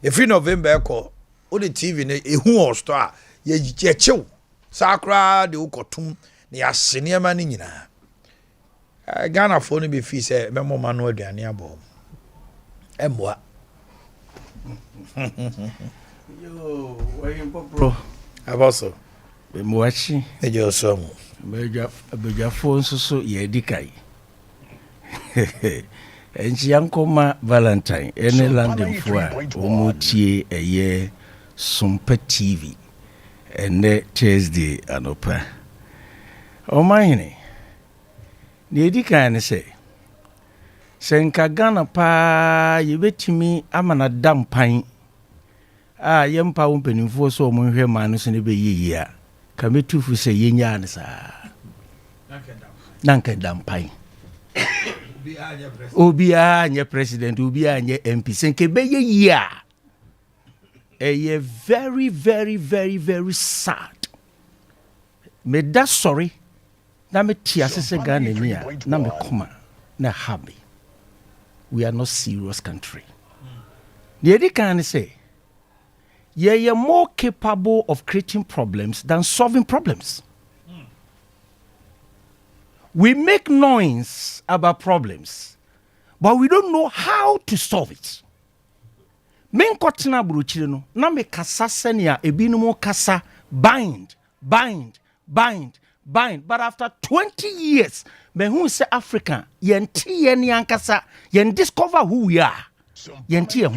e free November ko o the TV ne ehu o store ye chew sakra de ukotum ne ya hene ma ni nyina Ghana fo no be fi say memo ma no aduane abo emboa yo wayin popro aboso be moachi ejo so mu beja fo nso so ye dikai enchi yankoma Valentine ene landing fo a omotie eye Sompa TV ene Thursday anopa Omanhene ne dikai ne se senka Ghana pa yebetimi amana dampan a yempa wo mpanimfo so omonhwe ma no so ne be yiyi a kametufu se yenya ne sa nanka dampan obi anya president obi anya MP senke be yiyi a eye very very very very sad me da sorry na me tia sese Ghana ni a na me koma na happy we are not serious country the can say ye are more capable of creating problems than solving problems. We make noise about problems, but we don't know how to solve it. Men kotina buruchire no na me kasa senia ebinumo kasa bind. But after 20 years, me who say African yenti yeni ankasa yen discover who we are. Yenti ye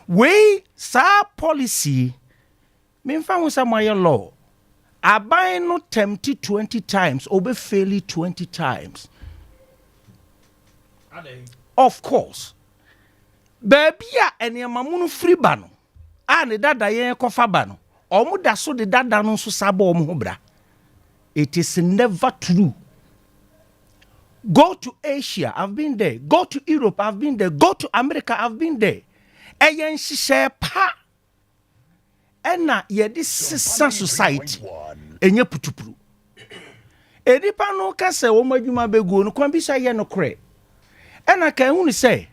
we sa policy me fa hu say my law abai no tempted 20 times obe fail 20 times. Of course baby a ene mamunu free ba no a ne dada yen kofa ba no omo da so de dada no so sabo omo ho bra. It is never true. Go to Asia, I've been there. Go to Europe, I've been there. Go to America, I've been there. Eyen hihye pa. Ena ye this society. Enye putupuru. Edipa no ka se wo madwuma begu no kwan bi so ye no kre. Ena kan hu ni say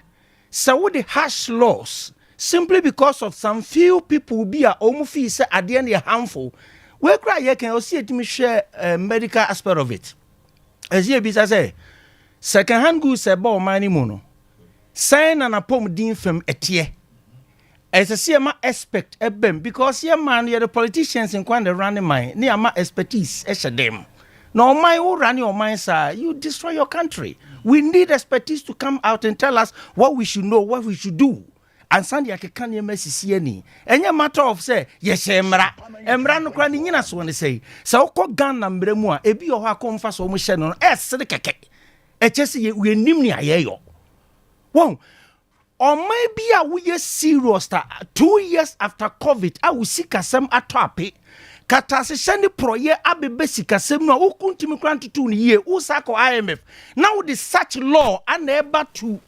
wo the harsh laws simply because of some few people be a omu fee say ade na harmful. We kra ye kan o see etimi hwe medical aspect of it. As ye bi say second hand goods e ba o mani mu no. Sign na pom din fam etie. As a CMA expect a bem because your man, you're the politicians in Kwanda running mine, near my expertise, as a dem. No, my own run your mind, sir, you destroy your country. We need expertise to come out and tell us what we should know, what we should do. And Sandy, I can't hear Messi any. And your matter of say, yes, Emra no crying in us when they say, so called gun and Bremua, a be or come fast or mission on S. A chessy, we nimnia yo. Won't. Or maybe we are serious 2 years after COVID, I will see kasem atwape. Katase send proye abe basic kasem no ukuntimi kranto 2 year usako IMF. Now the such law unable to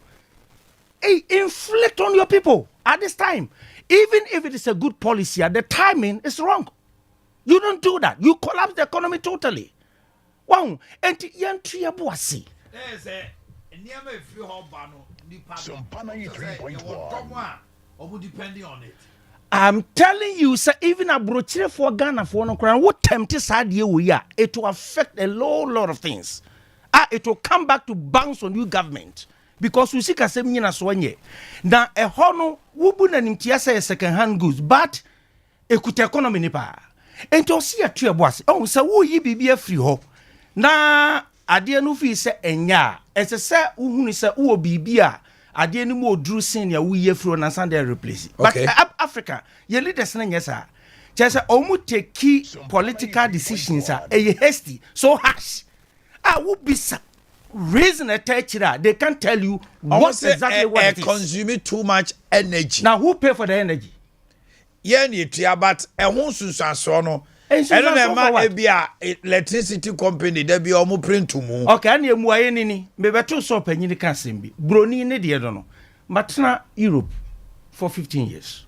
inflict on your people at this time. Even if it is a good policy, the timing is wrong. You don't do that. You collapse the economy totally. Wow. And yantriya boasi. There's a near free hall bano. Sompa 93.1. Depending on it. I'm telling you, sir, even a brochure for Ghana for no crown, what tempted side we are, it will affect a lot of things. It will come back to bounce on you government. Because we see Kasemina Swanye. Now, a hono, wubun and imtiasa second hand goods, but a could economy nipa. And to see a tree was, oh, so woo ye be a free ho. Na Adea nufi se enya. Ese se uhuni se uo bibia. Adea ni mo drew senior we ye fro na Sunday replace. Okay. But Africa, ye leaders na nyesa. Chese omu take key political decisions are hasty, so harsh. Wo bisa reason a teacher they can't tell you what exactly what it is. Consuming too much energy. Now who pay for the energy? Yeah, ni tia but e ho sunsanso no. Eno na ma e bia electricity company da bia omo print mu. Okay, and emu aye nini. Me beto so panyini kan sembi. Broni ne de no. Matna Europe for 15 years.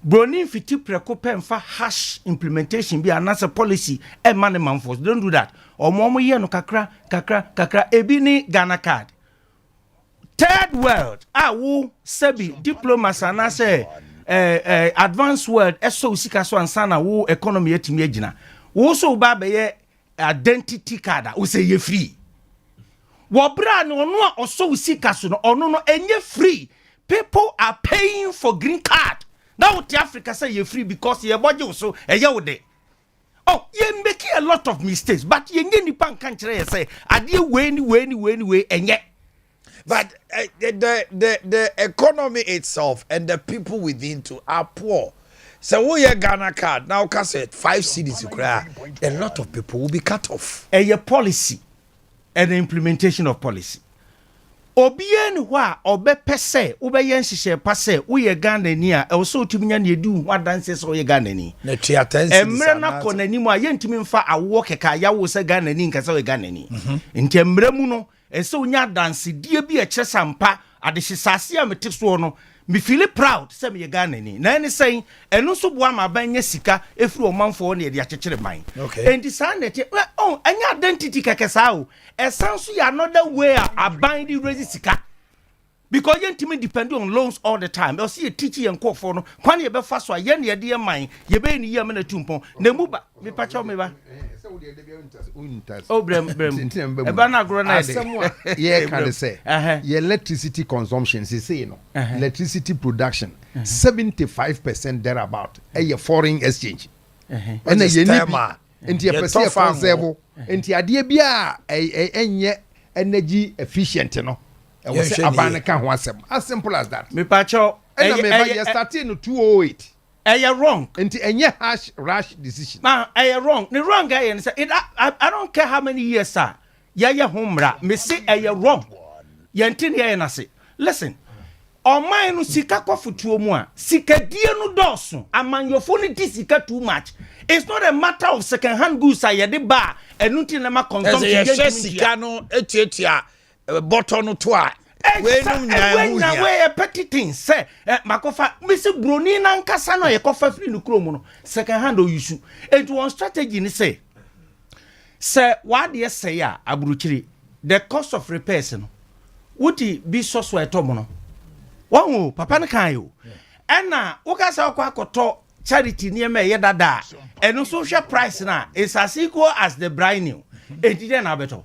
Broni fiti preko pemfa harsh implementation bi anasa policy e man manforce. Don't do that. Omo ye no kakra ebi ni Ghana card. Third world, wo sebi diplomas anase advanced world eso sika so ansana wo economy etimi agina wo so ba be ye identity card wo say ye free wo bra no no a oso sika so no ono no enye free. People are paying for green card now the Africa say ye free because ye budget so eye wo de. Oh, ye making a lot of mistakes but ye nye nipa kan kire ye say ade we ni enye. But the economy itself and the people within too are poor. So we Ghana card now can say 5 cities you cry. A lot of people will be cut off. A policy and the implementation of policy. Obien wa obe pese ube yen shishe pase uye Ghana ni a also tuminya ni edu what dances o ye Ghana ni. Na tia tense. Emre na kona ni mu a yentimi mfa awo keka ya wo se Ghana ni nka se o Ghana ni. Nti emre mu no ese onya dance die bi eche sampa adehysase a mete so no me feel proud say me Ghana ni na any say eno so boa ma banya sika efiri omanfo na de akekere ban. Okay. And this anya identity kekesa o esanso ya another way a ban di raise sika because you intimi depend on loans all the time. You see a teacher and call for no kwan ye be fa so ye na de man ye be ni ye me na tumpon na mu ba me pa cho me ba. Oh, brem. Eba na agro na de. Yeah, can say. Your electricity consumption, say no. Electricity production, 75% thereabout. Your foreign exchange. And then you need. And your perceive conserve. And your idea be a energy efficient, you know. I was a banana can once. As simple as that. Me pa cho. And you starting 208. You're wrong. And any rash decision. Now, you're wrong. The wrong guy and say I don't care how many years, sir. Yeah, homra. Me say you're wrong. Yentin here and I say, listen, ɔman no sika kɔfotuo mu a sikadie no dɔɔso amanyɔfo no di sika too much. It's not a matter of second hand goods a yɛde ba ɛno nti na ma consumption yɛhyɛ sika no etuatua bɔtɔ no to a where petty things say makofa misi broni na nkasa no yɛkɔfa firi no kuro mu no second hand o use and one strategy ni say what dey say a aburukyiri the cost of repairs no wuti bi soso etomo no won papa ne kan yo ɛna wokasa akɔtɔ charity niema yɛ dada ɛno social price na is as equal as the brand new edide na beto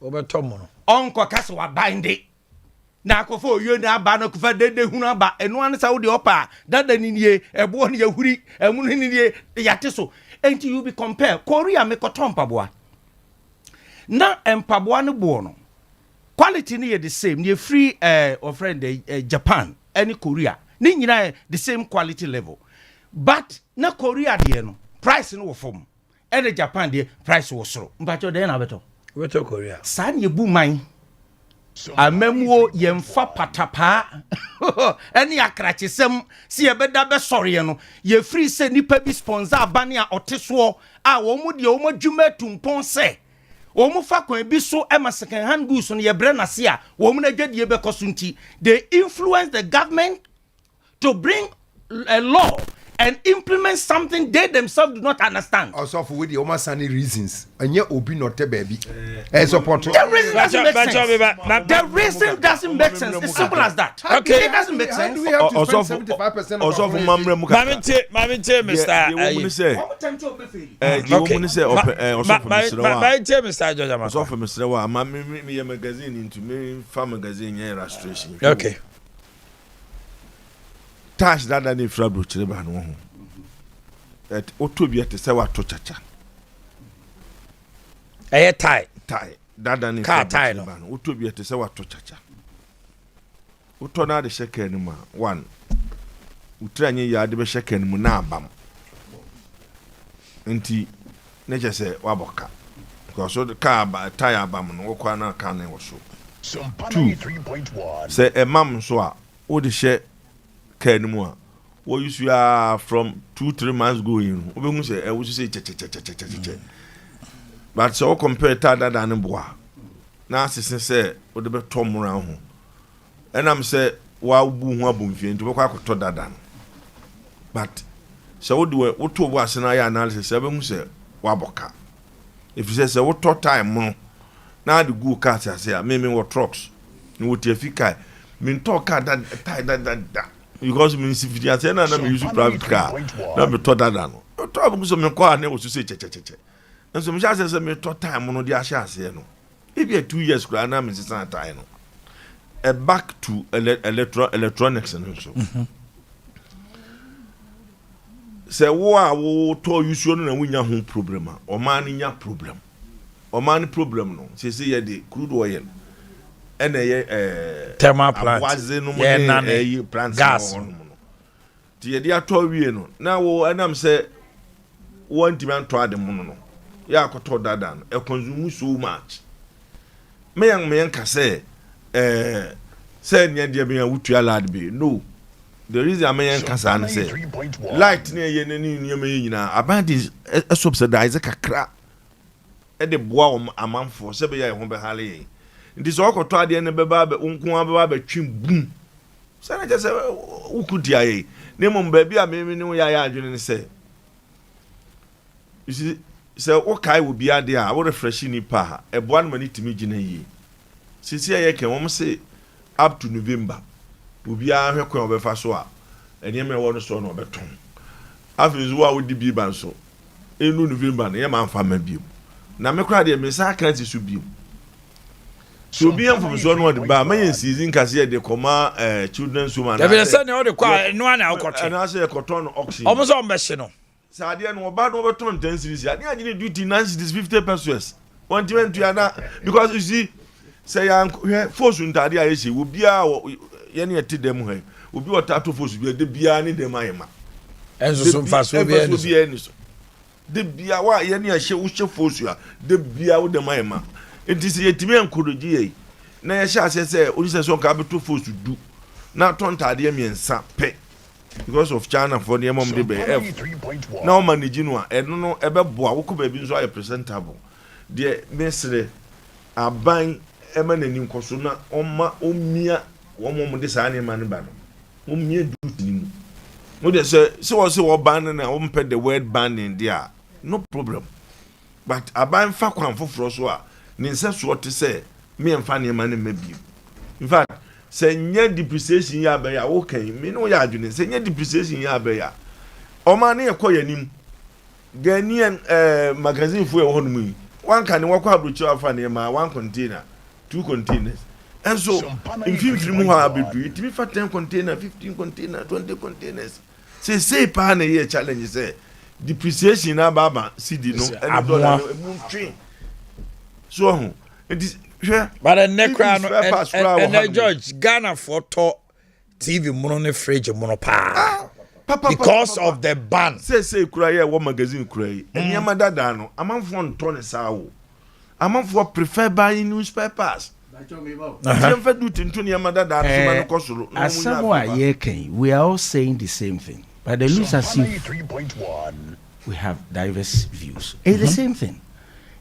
obeto mo no onko kasa wa binde na akofo oyo na aba na kufa dede hunu aba eno an sa wo de opa dada ni nie ebo ne yahuri emu ni nie yate so enti you be compare Korea me kotompa boa na empaboa no bo no quality ni the same ni free of friend Japan any Korea ni nyina the same quality level but na Korea de no price no wo fom and Japan de price wo soro mpacho de na beto Korea sa ne bu man amemwo yemfa patapa eni akrachesem si yebeda be sɔre no ye free se nipa bi sponsor abane a oteso a wo mu de wo madwuma tumpon se wo mu fa kwan bi so ema second hand goods no ye bre na se a wo mu na dwadie be kosunti they influence the government to bring a law and implement something they themselves do not understand. Also for with the Omasani reasons. And yet obi not a baby. Support. The reason doesn't make sense. The reason doesn't make sense. It's simple as that. Okay. It doesn't make sense. We have to spend 75% also for Mamre Maminte, Mr. Mr. Jojama. Also for Mr. Wa, me magazine into me farm magazine illustration. Okay. Tash dada ni frabro chireba no ho et otobia te se wa to chacha tie dada ni car tie no otobia te se wa to chacha uto na de sheke ni ma one utranye ya de be sheke ni mu na abam enti ne je se wa boka because so the car tie abam no kwa na car na wo so Sompa 3.1 se e mam so a wo de she Kenmua. What you see from 2-3 months going. We say I would say che. But so compare that than bois. Now sister say what the Tom round. And I'm say wow boom boom to work to that dan. But so do what to was an analysis 7 say waboka. If you say what time more now the good cats I say maybe what trucks. You would fika mean talk that. Because me if you say na me use private car na me to dada no to abu so me kwa na wo so say che and so me say me to time no dey ahia ase no if you 2 years kura na me say time no back to electronics and so say wo to use no na wunya ho problem o man nya problem o man problem no say ye dey crude oil and thermal plant plant gas the idea to wie no na wo anam say one demand to the mono no ya akoto dada no e consume so much me yan ka say say nya dia be wutua lad be no the reason me yan ka say na say light na ye na ni nyama nyina abadi subsidize kakra e de boa amanfo se be ya ho be hale ndi so okoto ade ne beba be unku abeba be twim bum se na je se ukudia ye ne mum ba bi a me ne ya adwene ne se you see se o kai wo bi ade a wo refresh ni pa e boa no mani timi gina yi sisi ye ke won se up to November obi a hwe ko obefa so a ene me wo no so no beton afi zo a wo di bi ban so enu November ne ye ma mfa ma bi na me kra de me sa kan si so bi so be am so no de ba man season kase de koma children's woman ya be say ne o de kwa no ana akoto na say cotton auction omo so mbehye no sa de no ba no beton 10 series ya de agine duty 9 series 50 pesos want to ya because you see say ya force ntade a yesi obi a ye ne ete dem he obi o tato force bi de bia ne dem ayema enso so mfa so bi eni so de bia wa ye ne ahye wo hye force ya de bia wo dem ayema enti se yetimi ankoroji ye na ye sha se onise so nka beto force du na tontadeɛ miɛnsa pɛ because of China for the mom de be now manage no ɛno no ɛbɛboa wokɔ baabi nso ayɛ presentable deɛ mesre aban ɛma n'anim kɔso na ɔma ɔmia wɔn de saa nneɛma no ba no ɔmia duty ni mu mo de sɛ wɔ sɛ wɔ ban na ɔmpɛ the word banning there no problem but aban fa kwan foforɔ so a ne nsa soɔ te sɛ me mfa nneɛma no mabiem in fact sɛ nyɛ depreciation ya abɛyɛ a wokan me no yɛ adwene sɛ nyɛ depreciation ya abɛyɛ ɔma ne yɛkɔ yɛnim Ghanaian magazine fo yɛ hɔ no mu yi wanka ne wakɔ abrokyi afa nneɛma 1 container 2 containers and so mfimfiri mu hɔ abɛdu itimi fa 10 container 15 container 20 containers say pa na yɛ challenge sɛ depreciation na baba cd no and dollar no twin so ho it is but the necra no and George Ghana photo TV mono ne fridge mono pa because of the ban say kura ye wo magazine kura yi enyama dada no amanfo nto ne saa wo amanfo prefer buying newspapers we are all saying the same thing but the lose as if we have diverse views it's the same thing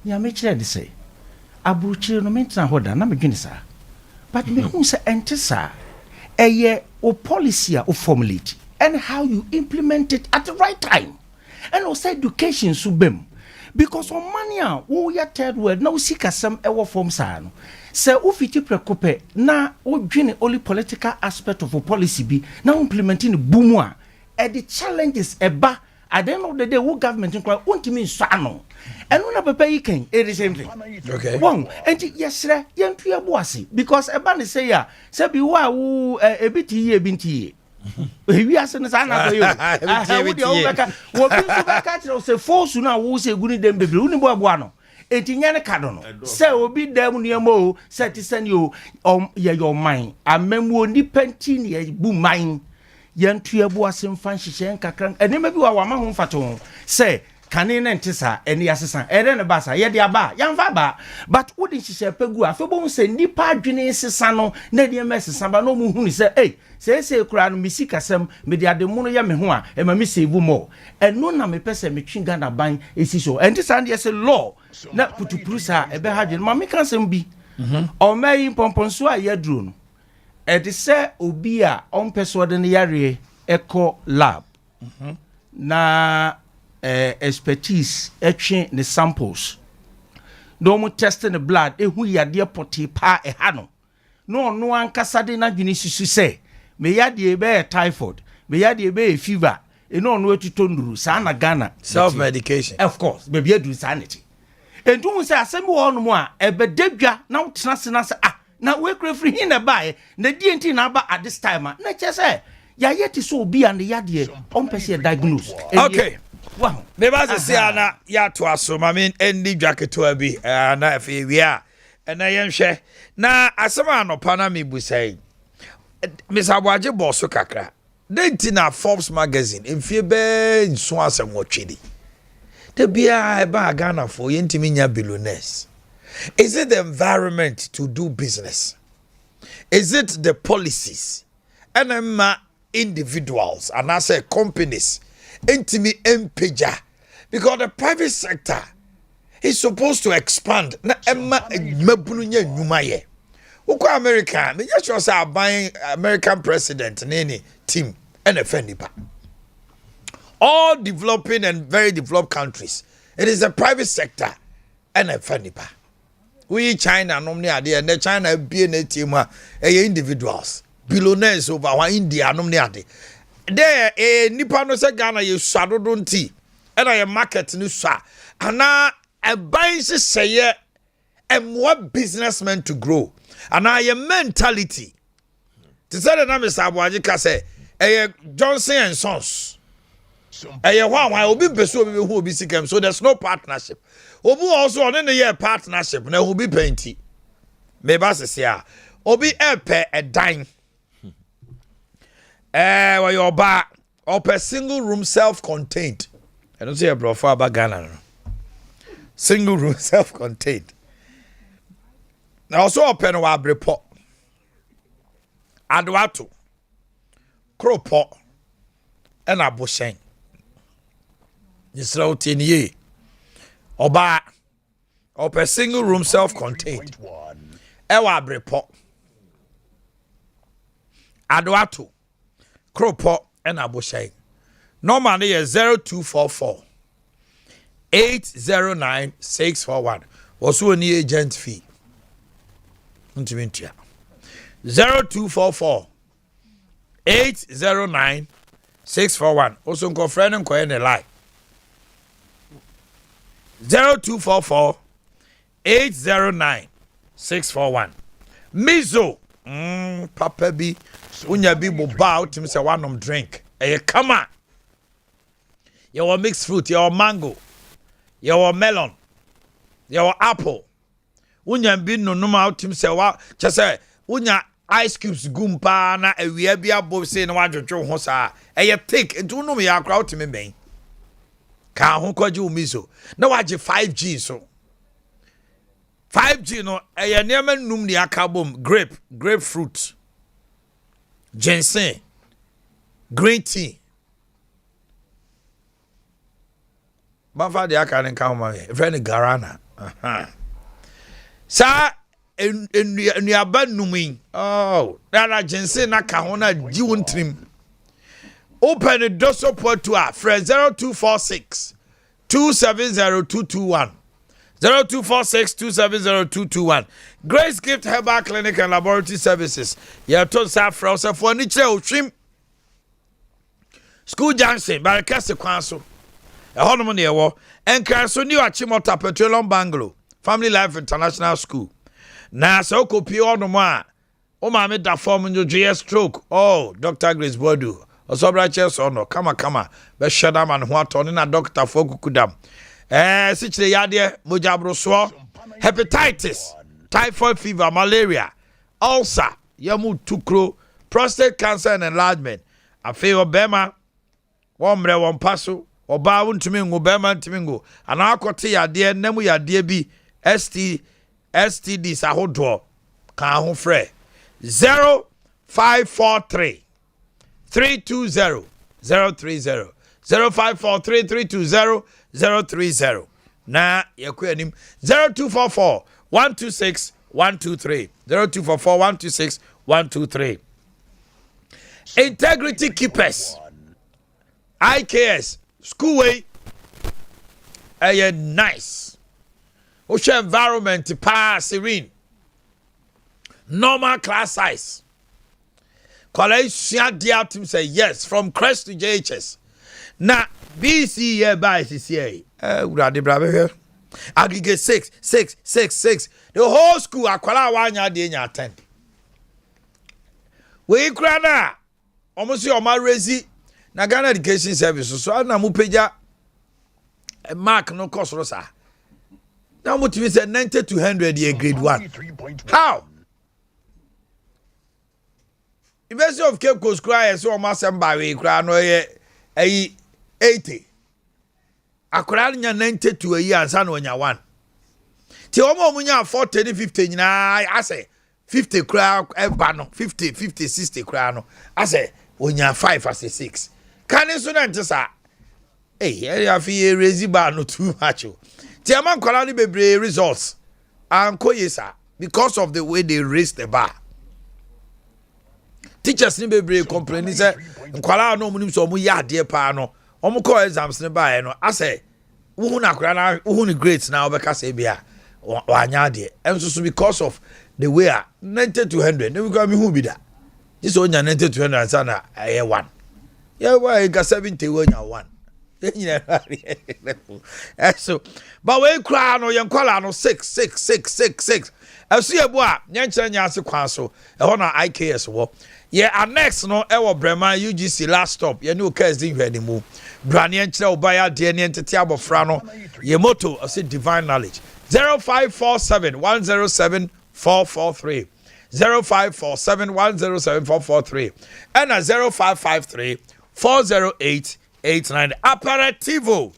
ya me kire de say aburuchire no mentra hoda na medwene saa but me hu say ente saa eye o policy o formulate and how you implement it at the right time and also education subem because on money wo ya third world na usika sam ewo form saa no se ufiti prekope na odwene only political aspect of a policy bi na implementing bumu a the challenges eba at the end of the day wo government nkwa untimi nso ano eno na papa yi kan the same thing okay one and yesre yentu ase because eba ne say ya se bi wo ebiti ye binti we ase ne sa na yo wo de wo beka wo bi so beka tire se force na wo se guni dem bebre uni bo no etinya ne kado no se obi dem niam o se ti sani o ye your mind amemu oni panti ne ye bu mind yentu abo ase mfa nhihye nkakran enema bi wa ma ho mfato se kane na ntisa eni asesa ere ne basa ye de aba yamfa ba but wodi nhihye pegu afebo se nipa adwene sesa no na de mesesa ba no mu hunu se se kura no misikasem me de ade mu no ye me ho a e ma me save mo eno na me pese me twinga na ban esi so ntisa de se law na putupuru sa ebe hadwe ma me kansem bi o mai pomponso a ye duro no edi se obi a onpeso de ne yare eco lab na expertise etwe ne samples no mo test the blood ehu yade poti pa ha no ankasa de na dwene susu se me yade be typhoid me yade be fever no etuto nduru sa na Ghana self medication of course be adu sanity entu se asem wo no mo a ebedadwa na wotena se na se na we free hin na bae na die enti na ba at this time na che se ya yeti so obi and yade on person diagnose okay wow me ba se sia na ya to aso ma me endi dwaketo abi na afi wi a na yenhwe na asema anopa na me busai Miss Abuaje bosso kakra denti na Forbes magazine emfie be nso asem wotwedi de bia e ba Ghana for yentimi nya billionaires. Is it the environment to do business? Is it the policies? And individuals and I say companies intimi empeja because the private sector is supposed to expand na emma mabununya nyuma ye uko America me just sure say buying American president nene team and a all developing and very developed countries it is the private sector and a fenipa we China normally are there and the China be na team individuals billionaires over one India normally are there nipa no say Ghana you swado don't tea and I market no swa and now a buying say and what businessmen to grow and I mentality to say the name is Abuaje ka say Johnson and Sons why obi beso obi who obi sikem so there's no partnership obi also on in the year partnership na who be painty me ba se sia obi epe a dine where your bar or per single room self-contained I don't say a bro for about Ghana single room self-contained now also open wa report adwato kropo ɛna boshen nisra utiniye oba ope single room self-contained ewa abrepo adoato kropo ɛna boshen normal ne 0244 809 641 also ni agent fee ntimintia 0244 809 641 also nko friend nko ene lie 0244 809 641 mizo papa bi unya bi boba utim se wanom drink kama your mixed fruit your mango your melon your apple unya bi nonoma utim se wa chese unya ice cubes gumpa na awia bi abo se na wadwodwo ho saa thick ntu no ya akra utim ben ka ho kwaje umizo na waje 5G so 5G no niam num ni akabom grapefruit ginseng green tea bafa de aka nka ho ma friend garana sa enuaba numin na ginseng na ka ho na ji wontrim open the doso portu a friend 0246 270221 0246 270221 Grace Gift Herbal Clinic and Laboratory Services. Ya ton sa fra so for ni kire otwim School Junction Barakase Kwanso. E hono ne ewo enkan so ni Achimota Petroleum Bungalow Family Life International School. Na so kopi ono mo a o ma me da form njoje stroke. Oh, Dr. Grace Bodu. Osobra chest ono kama be shada man ho atone na doctor for kukudam. Sichire yade mojabroso hepatitis, typhoid fever, malaria, ulcer, yamu tukro, prostate cancer and enlargement. Afi obema womre wompaso oba wuntumi ngo bema ntumi ngo ana akote yade nemu yade bi STDs ahodo ka ho frɛ 0543 320 030 0543 320 030 na yakwa anim 0244 126 123 0244 126 123 Integrity Keepers IKS school way nice Ocean environment pa serene normal class size college share the team say yes from Crest to JHS na BC here by CCA urade brabe here aggregate 6 the whole school akwala wanya de nya 10 we kura na almost your resi na Ghana Education Service so na mu peja mark no course rosa now what you say 90 to 100 year grade 1 how University of Cape Coast cry so almost by we cry no ye 80 akwara nya 90 to a year ansa no nya 1 ti omo nya 40 50 nyina ase 50 kra eba no 50 60 kra no ase onya 5 ase 6 kan so na ntisa ya fi raise ba no too much ti am kwara ni bebre results anko yesa because of the way they raise the bar teachers ni bebre complain say kwara no munim so mu ya ade pa no omo call exams ne ba no ase wo na kwara na wo ni grades na obeka say bia wanya ade enso so because of the way 90 to 100 ne go me hu bi da this onya 90 to 100 answer na 1 yeah why ga 70 onya 1 so but we cry no yen kwala no 6 asu ebu a nyenche nya ase kwan so e ho na IKS wo ye annex no e wo Brema UGC last stop ye ne o case din hwani mu brane enkyere obaya de ne entete abofra no ye moto ase divine knowledge 0547 107 443 0547 107 443 and 0553 408 89 aperitivo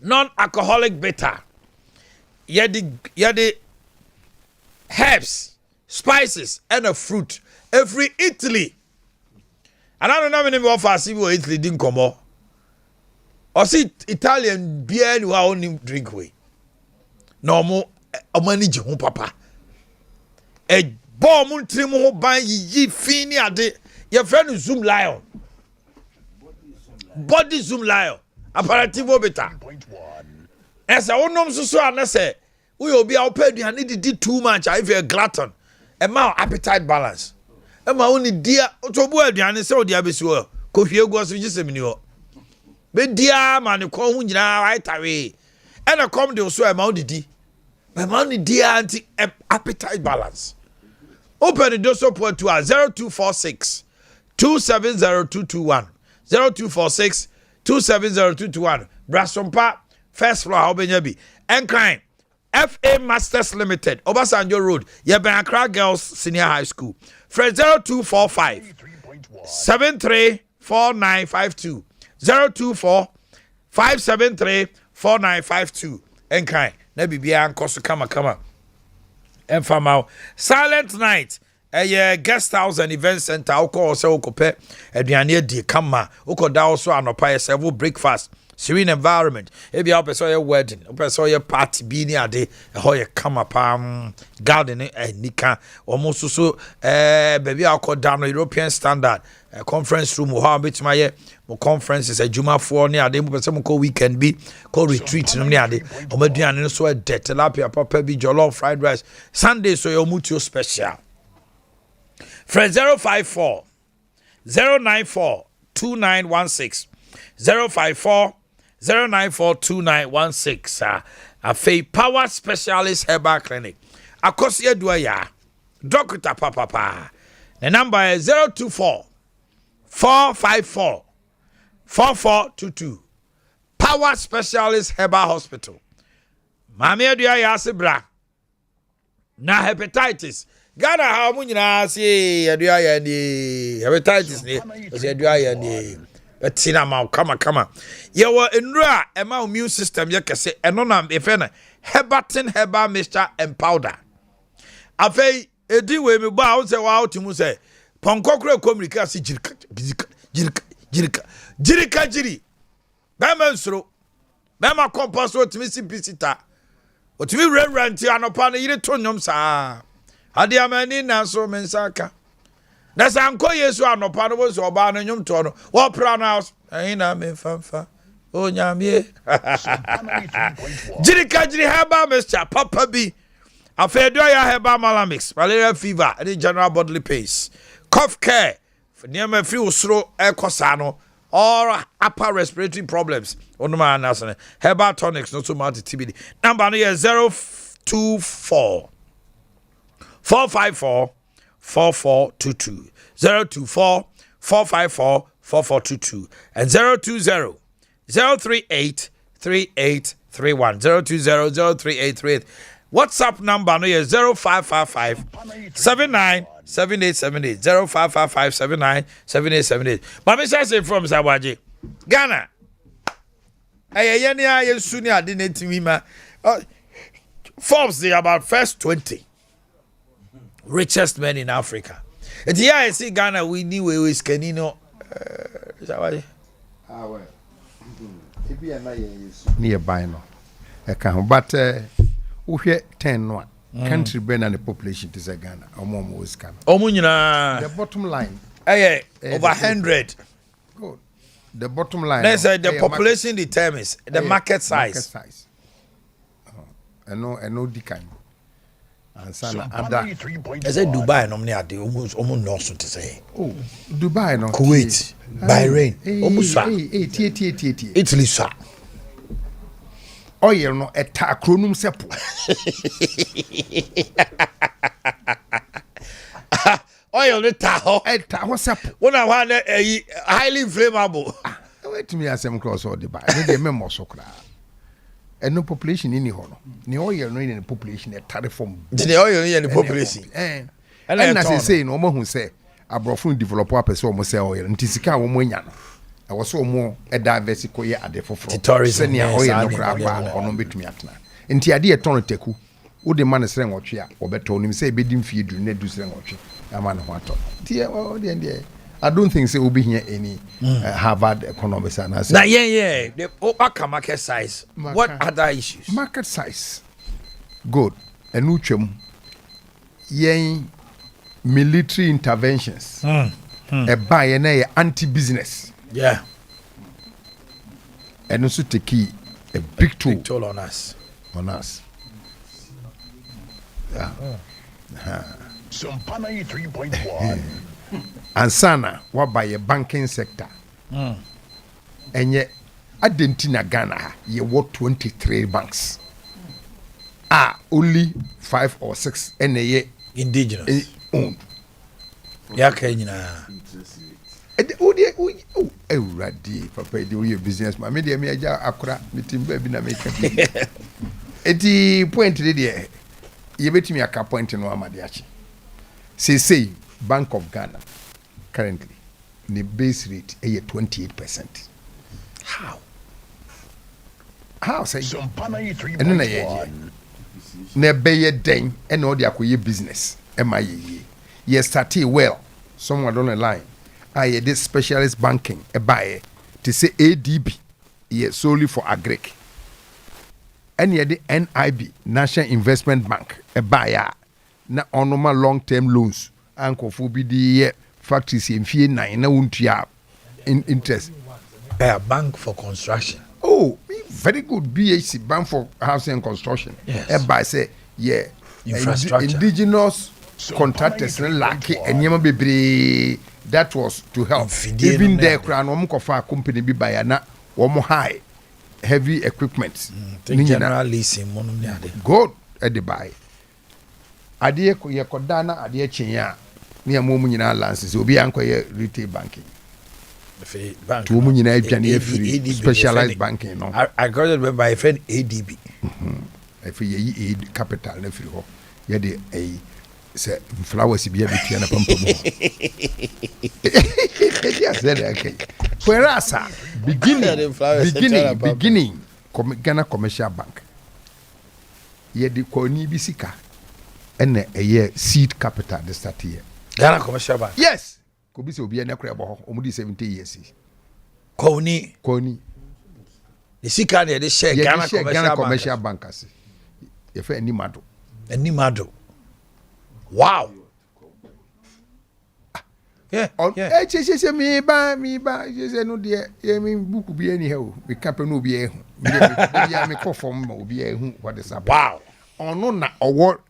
non-alcoholic bitter yedi herbs spices and a fruit every Italy don't know many more fast if we Italy didn't come on. Or see Italian beer who are only drink way. No more a manage home papa. A bomb trim who buy ye fini at the your friend Zoom Lion. Body Zoom Lion. Apparativo beta. As I won't know so I say we will be outpaid and need to do too much if you're a glutton. A man appetite balance. A man only dear Otobu and so the abyss were. Coffee goes with just a minute. But dear man, you call who right away. And I come to so amount the my money dear anti appetite balance. Open the door support to 0246 270221 0246 270221 Sompa first floor how benyabi and crime FA Masters Limited Obasanjo Road Yeben Accra Girls Senior High School for 0245 734952 024 573 4952 and crime na bibia ankoso kama and famao silent night a guest house and event center oko se okope aduane di kama okoda also anopa several breakfast serene environment ebi a person your wedding person your party bi ni ade ho ye kama pam garden nika almost so baby akoda no European standard conference room how betima ye mo conferences adwumafo ni ade mo person ko weekend bi ko retreat no ni ade o maduane no so de tilapia papa bi jollof fried rice Sunday so your mutio special Fred 054 094 2916 054 094 2916 a power specialist herbal clinic akosia duaya Dr. Papa the number is 024 454 4422 power specialist herbal hospital mami aduaya asebra na hepatitis Ghana how many say aduaya ni hepatitis ni say aduaya ni etina ma kama ye wo enura ema immune system ye kese eno na efe na herbal mixture and powder afei edi we me ba wo say wa otimu say ponkokro communicate say jirika ba mansuro ba ma compost otimi simplicita otimi rent anopa na yire to nyom saa Adea mani na so mensaka. Na sanko Yesu anopa no so oba no nyum to no. Wo pra no house. Ahina me famfa. O nyamie. Jiri heba Mr. Papa B. Afedo ya heba malamix. Malaria fever, any general bodily pains. Cough care. For near me free usro ekosano or upper respiratory problems. Onuma anasane. Heba tonics no so multi TBD. Number no 024 454 4422 024 454 4422 and 020 038 3831 020 03838. WhatsApp number no is 0555 79 7878 0555 79 7878. Mami say from Sawaje Ghana. Ayeye ni aye suni ade na timi ma Forbes they about first 20 richest men in Africa. And here I see Ghana we knew we was canino Sawaje. Well. Ebi na yes nearby no. E kan but uhwe 10 no country ben and the population is Ghana. Omo was Ghana. Omo nyina the bottom line over 100. Good. The bottom line. Let's say the population determines the market size. Market size. I know the kind. And sana ada. I said Dubai no many ade almost no so to say. Oh, Dubai no. Kuwait, Bahrain, almost Italy sir. Oil no eta kronum sepo. Oil no ta eta ho sepo. One one highly flammable. Wait me asem cross all Dubai. No dey memo so kra. And no population in no. Ni oil no in the population eta reform. The oil in the population. And as I say no mo hu say abrofo develop person o mo say oil ntisika wo mo nya no. I was so more a diverse koye ade foforo. Tourism senior oil no kra ba ono betumi atena. Nti ade e ton teku. Wo de man sere nwotwe a obeto nim say bedim fie du na du sere nwotwe. Ama no ho ato. Ti o de I don't think say we'll be here any Harvard economics and I say. Now, yeah. The upper market size. What other issues? Market size. Good. And uchem. Yen military interventions. A buy and a anti-business. Yeah. And also take a big toll on us. Yeah. Sompa 93.1. And sana what by a banking sector. And yet Argentina Ghana you what 23 banks. Only 5 or 6 and a year indigenous owned. Yeah, Kenya. Ready, Papa, do your business. My media me akura meeting baby na make it. Eti point there. You bet me a point in Amadiachi. Say Bank of Ghana currently the base rate is 28%. How say? Sompa 93.1. And then na be den and all the akoye business. Ye started well. Someone on the line. I did specialist banking a buyer to say ADB ye solely for agric. And ye the NIB National Investment Bank a buyer na normal long-term loans. Uncle Fubi the factories in fee 9 na untia in interest. A bank for construction. Oh, very good BHC bank for housing and construction. Yes. A buy say yeah infrastructure. Indigenous contractors lucky and yama bebre. That was to help. Even there, crown company be by na high heavy equipment. General leasing, good at the buy. Adea Akye Abia Adea Chinya near Momunina lances will be anchor retail banking. To Momunina free specialized banking. No, I got it by my friend ADB. If you capital, if you had a say flowers be a bit and a pump. Whereas beginning Ghana Commercial Bank. Ye the Koni Bisika and a year seed capital the start here. Ghana Commercial Bank. Yes. Could be so be an acrebo only 70 years. Koni. The Sika they share Ghana Commercial Bank. If any mado. Wow. Yeah. Me ba. You say no dear. You mean book be anyhow. We can't no be. Me call from be what is up. Wow. Ono na our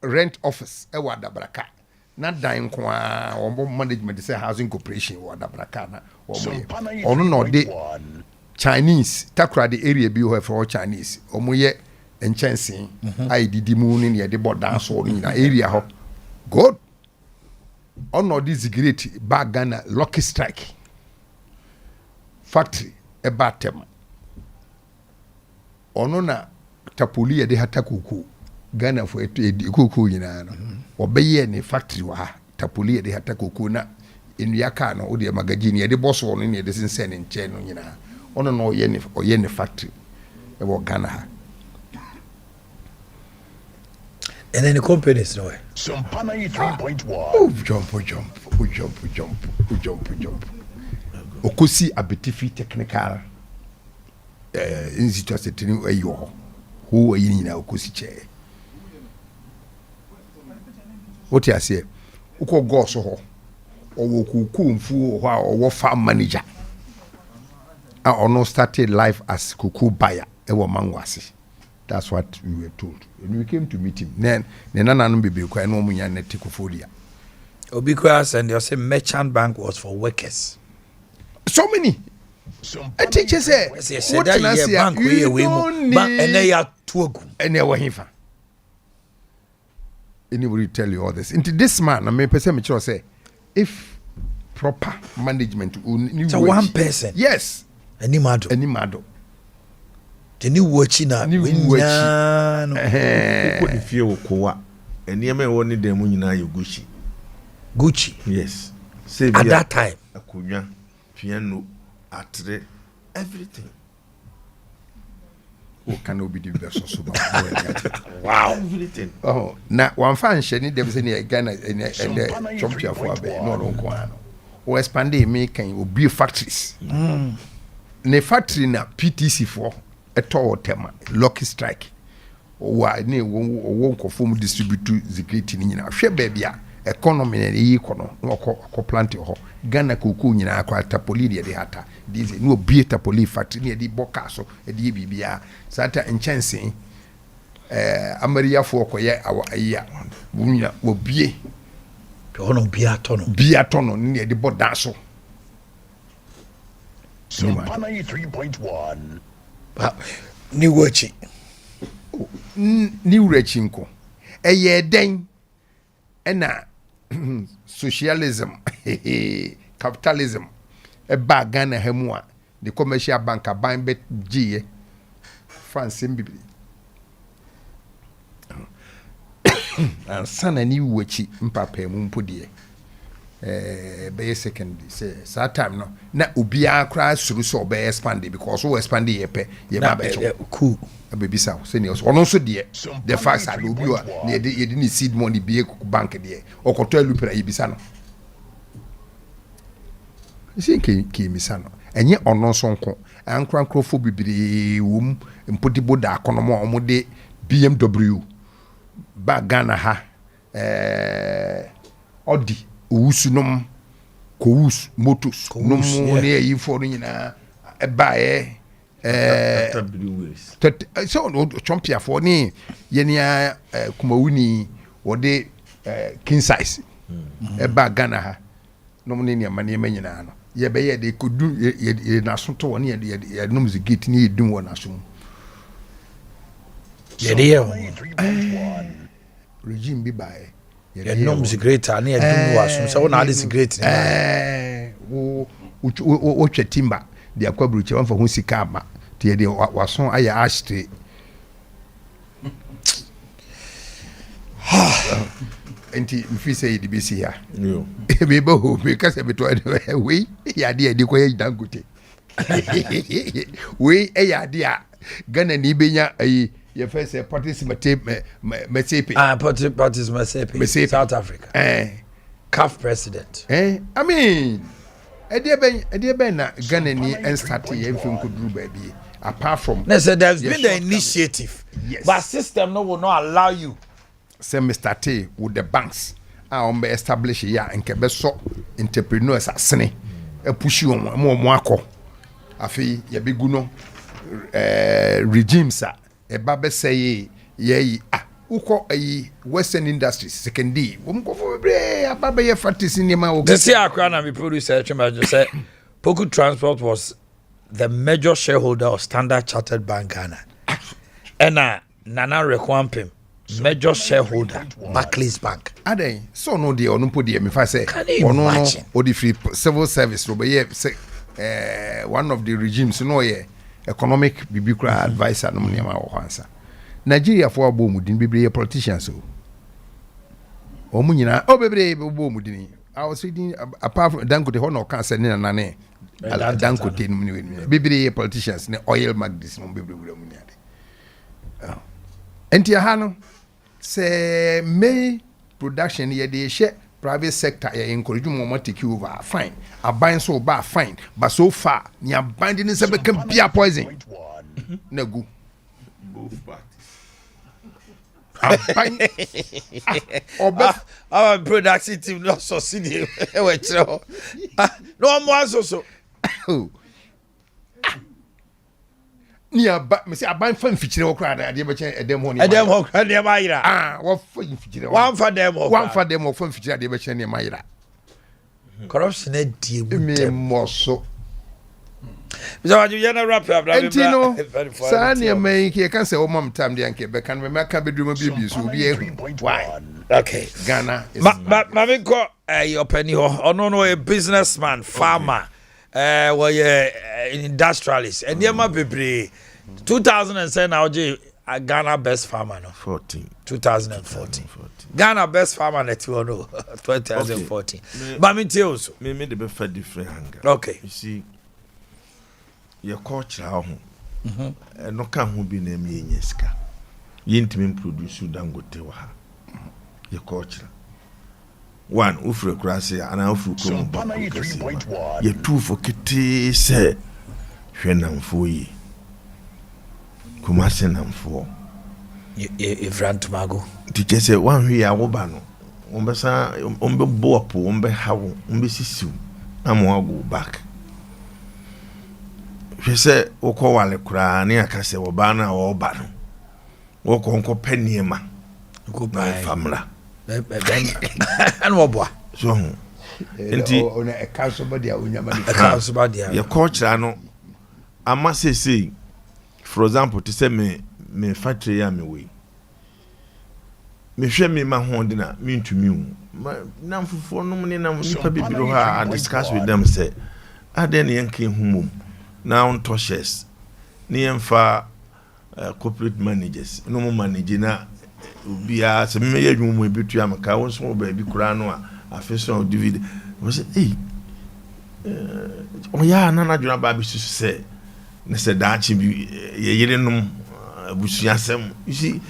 rent office. E wa dabraka. Na dan kwa ombo management say housing corporation wa dabraka na. Ono no de Chinese. Takra the area be for Chinese. Omo ye enchancy. I did mu ni de board so ni na area ho. Good. Ono this great bag Ghana Lucky Strike factory e batem. Ono na tapoli de hata kuku Ghana for kuku nyina no. Obeye ne factory wa tapoli de hata kuku na enuyaka no ode magazine de boss ono ne de sense ne nche no nyina. Ono no oye ne factory e wo Ghana ha. And then the companies no way. Sompa 93.1. Jump. Okosi Abetifi Technical Institute setting ayo. Who are you na Okosi che. What you say? Uko go so ho. Owo kuku mfu ho a owo farm manager. Ono started life as kuku buyer e wo Mangwasi. That's what we were told. When we came to meet him, then Nana Bibi quite no munya netikofodia. Because and they say merchant bank was for workers. So many. A teacher say, what bank we don't need and they are two and they were hifa. Anybody tell you all this? Into this man, I mean, person say, if proper management, so one person, yes, any mado. The new watching na no put the fear okwa enema e woni dem nyina ye Gucci yes at that time akonya piano atre everything who can be the best so wow everything oh na one fan sheni dem say Ghana and the chomchia for abe no no kwa no o expand me kan obi factories ne factory na PTC for eto tema lucky strike wa ne wo nkofo mu distribute ziketi ni nyina hwe ba bia economy na yi kono no ko plant ho Ghana koko nyina akwa tapoli de hata dize no obi tapoli factory ne di boka so de bibia sata enchanse Amaria for koye awa ayia wunya obie ono bia tono ne de boda so Sompa 93.1. ni wachi ni urachi nko eye den ena socialism capitalism ba Ghana hamu a the commercial bank ban bet gie France mbibili ansana ni wachi mpapa mu mpodie be secondary say time no na obia kra suru so be expand because we expand ye ba be cool abebisa seniors ono so de the facts are obi wa na ye ni seed money be bank de okoto alupera yebisa no isi ke misa no enye ono so nko ankrankrofo bibiri wum mpodibo da akonomo omo de BMW ba Ghana ha odi usunum kous motos num ne yi for nyina eba so no champion for ni yenia kumawuni wode king size eba Ghana ha num ne ne nyina no ye be ye de kodu ye na soto woni ye num zigit ni edum wona so ye de regime bi bae ye nom greater na ye dum waso so na ade great wo twetimba de akwabruche wamfa ho sika ama te de waso aya ashtre enti mfi say de bisi ya yo be ba ho be kase beto we ya de de ko ya dangote we ya de a Ghana ni benya ayi your first participate Mesepe. Mesepe. South Africa. CAF president. I mean, Adea Ben Ghana ni and start here film could do baby. Apart from there's been the initiative. Yes. But system no will not allow you. Say Mr. T with the banks. I be establish here and kebe so entrepreneurs asene. E push you mo akọ. Afi ye be guno regimes eba be say ye uko ayi Western Industries secondary wo ko bre aba be ye factories ni ma wo this year akwa na me producer Chima say Poku Transport was the major shareholder of Standard Chartered Bank Ghana and Nana Rekwampem major shareholder Barclays Bank adai so no de onumpo de me fa say ono o the free civil service ro be ye one of the regimes no ye economic bibikra advisor no me ma wo hansa Nigeria for abomudin bebre politicians o munyina o bebre abomudin I was reading apart from Dangote hono kan se na nane Dangote no me bebre politicians ne oil magnates no bebre wura mu niade enti ha no se may production ye de hye private sector ye encourage mo take over fine aban so ba fine but so far ni aban de se be kan bia poison na gu both parties our production team not succeeding no more so ni aba me say aban fan fichire wo kra da de be chen edem ho ni edem ho kra de ba yira wo fan fichire one for them ho fan fichire de be chen ne ma yira corruption e die me moso so what you na wrap up Entino sa ne mai ke kan say o mam tam de anke be kan me maka bedru ma bibi so bi ehu why okay Ghana is ma me ko your penny ho ono no a businessman farmer well industrialist and there ma bebre 2007 now Ghana best farmer no 2014 Ghana best farmer net you know 2014 but me tell also me the be for different hunger okay you see your culture ho no kan ho bi na me nyeska yintimi produce Dangote wa ha your culture one ufre kurase ana ufre kurom ye two for kete se hwenamfo yi kumase namfo Evrantumago tike se wan hwe ya wo ba no ombesa ombe boapo ombe hawo ombe sisiu amo go back hwe se wokọ wale kura ne aka se wo ba na wo ba no wokọ nko peniema go by famla and what boy so enti ona e kaso ba dia onyama a house about there ye culture no ama say for example to say me factory ya me we me hwe me ma ho de na me ntumi hu na mfufo no ne na nipa bibiro ha I discuss with them say ade ne yanke humum na on toshes ne yemfa corporate managers no mo manage na ubia se me ye dwumu ebitu amaka won so ba bi kura no a afeso dividend was say o ya na dwuna ba bi susu se ne se daachi bi ye yerenum abusuasem you see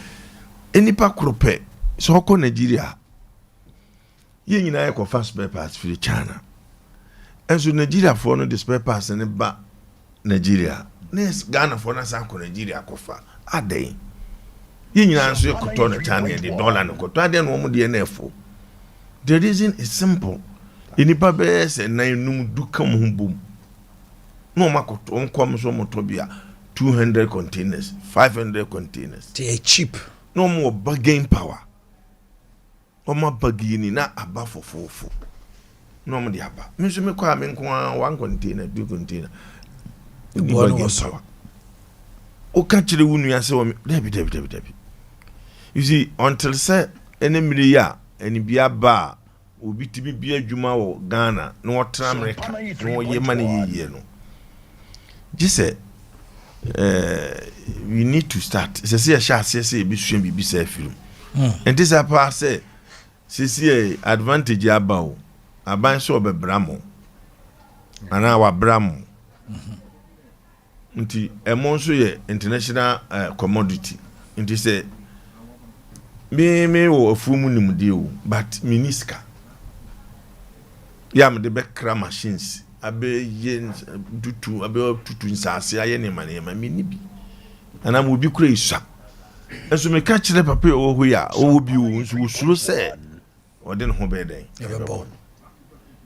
enipa krope so ko Nigeria ye nyina ye ko fast papers free China enso Nigeria for no the spare parts ne ba Nigeria nes Ghana for na san ko Nigeria ko fa aden ye nyina nso ye koto na China ye dollar no koto aden no mo de na efo the reason is simple enipa be se na enum duka mo bom no makoto on kom so moto bia 200 containers 500 containers they cheap no more bargain power o ma bagini na aba fofofo no mo de aba me so me kwa me nko one container 2 container bargain power o ka kire wunu ase o debi you see until say enemy ya eni bia ba obi tibi bia adwuma wo Ghana no otra America no ye mane ye no just we need to start say say bi suan bibi say film and this apart say advantage about aban so bebramo ana wa bramo nti emon so ye international commodity nti say me wo afumu nimde o but miniska yam de bekra machines abe yen tutu nsase aye ne mane ma mini bi ana mo bi kura isa eso me ka kire papa o ho ya o bi o nso suro se o de ne ho be den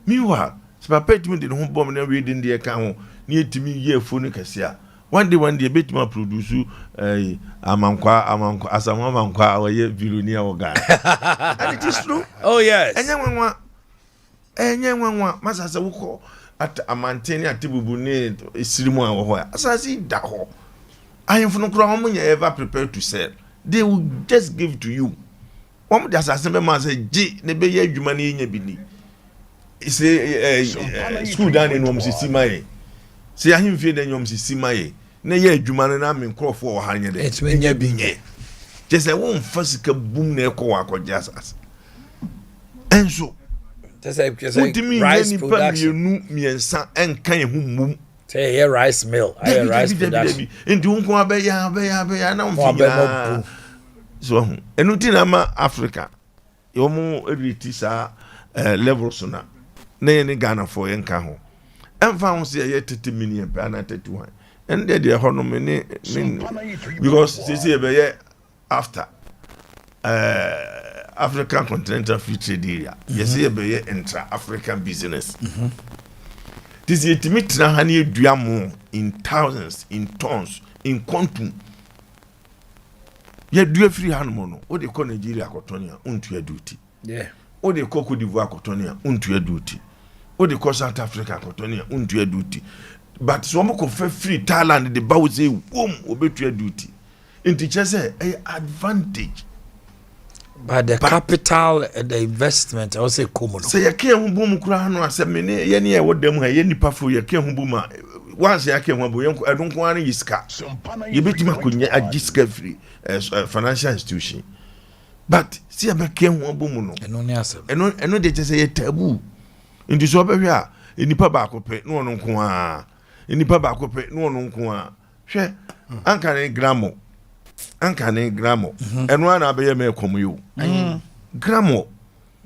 miwa se papa timi de ne ho bom na we de ndie ka ho ne etimi ye afonu kase a one day betima produce amankwa asama amankwa aye vilonia o Ghana and it is true oh yes enye nwanwa masasa wuko at amanteni atibubu ne esirimu a wo ho asasi da ho ayemfo no kura ho ever prepared to sell they will just give to you won de asase be ma say ji ne be ye adwuma ne nya bini say school down in wom sisi maye say ahimfie de nyom sisi maye ne ye adwuma ne na me nkrofo wo ha nya de it nya binye je say won fasika bum na ekọ akọja asase enso rice production miensa enkan ehumum say rice mill rice production ndi unko abeya na mfina so enuti na ma Africa yomu editi sa levels na ne Ghana for yenka ho emfa ho se ye 30 million per na 31 and there the hono me because see ebe after African Continental Free Trade Area. Yes, be intra-African business. This is Timitra Hani Duamo in thousands, in tons, in quantum. Ye do free hand mono. What they call Nigeria Cotonia, unto your duty. Yeah. What they call Cote d'Ivoire Cotonia, unto your duty. What they call South Africa Cotonia, unto your duty. But so much free Thailand, the bow say, whom obey to your duty. In teachers say, advantage. But the capital and the investment, I will say common. Say you can't boom crown or 7 minutes, any what them have any pafu, you can't boom. Once I can't I don't want any scar. You bet me a disca free as a financial institution. But see, I can't one boom. And only answer. And no, they just say a taboo. In this over here, in the pabaco pay, no one on in the pabaco pay, no one on share. Uncanny grammar. And one abe me come you. Gramo.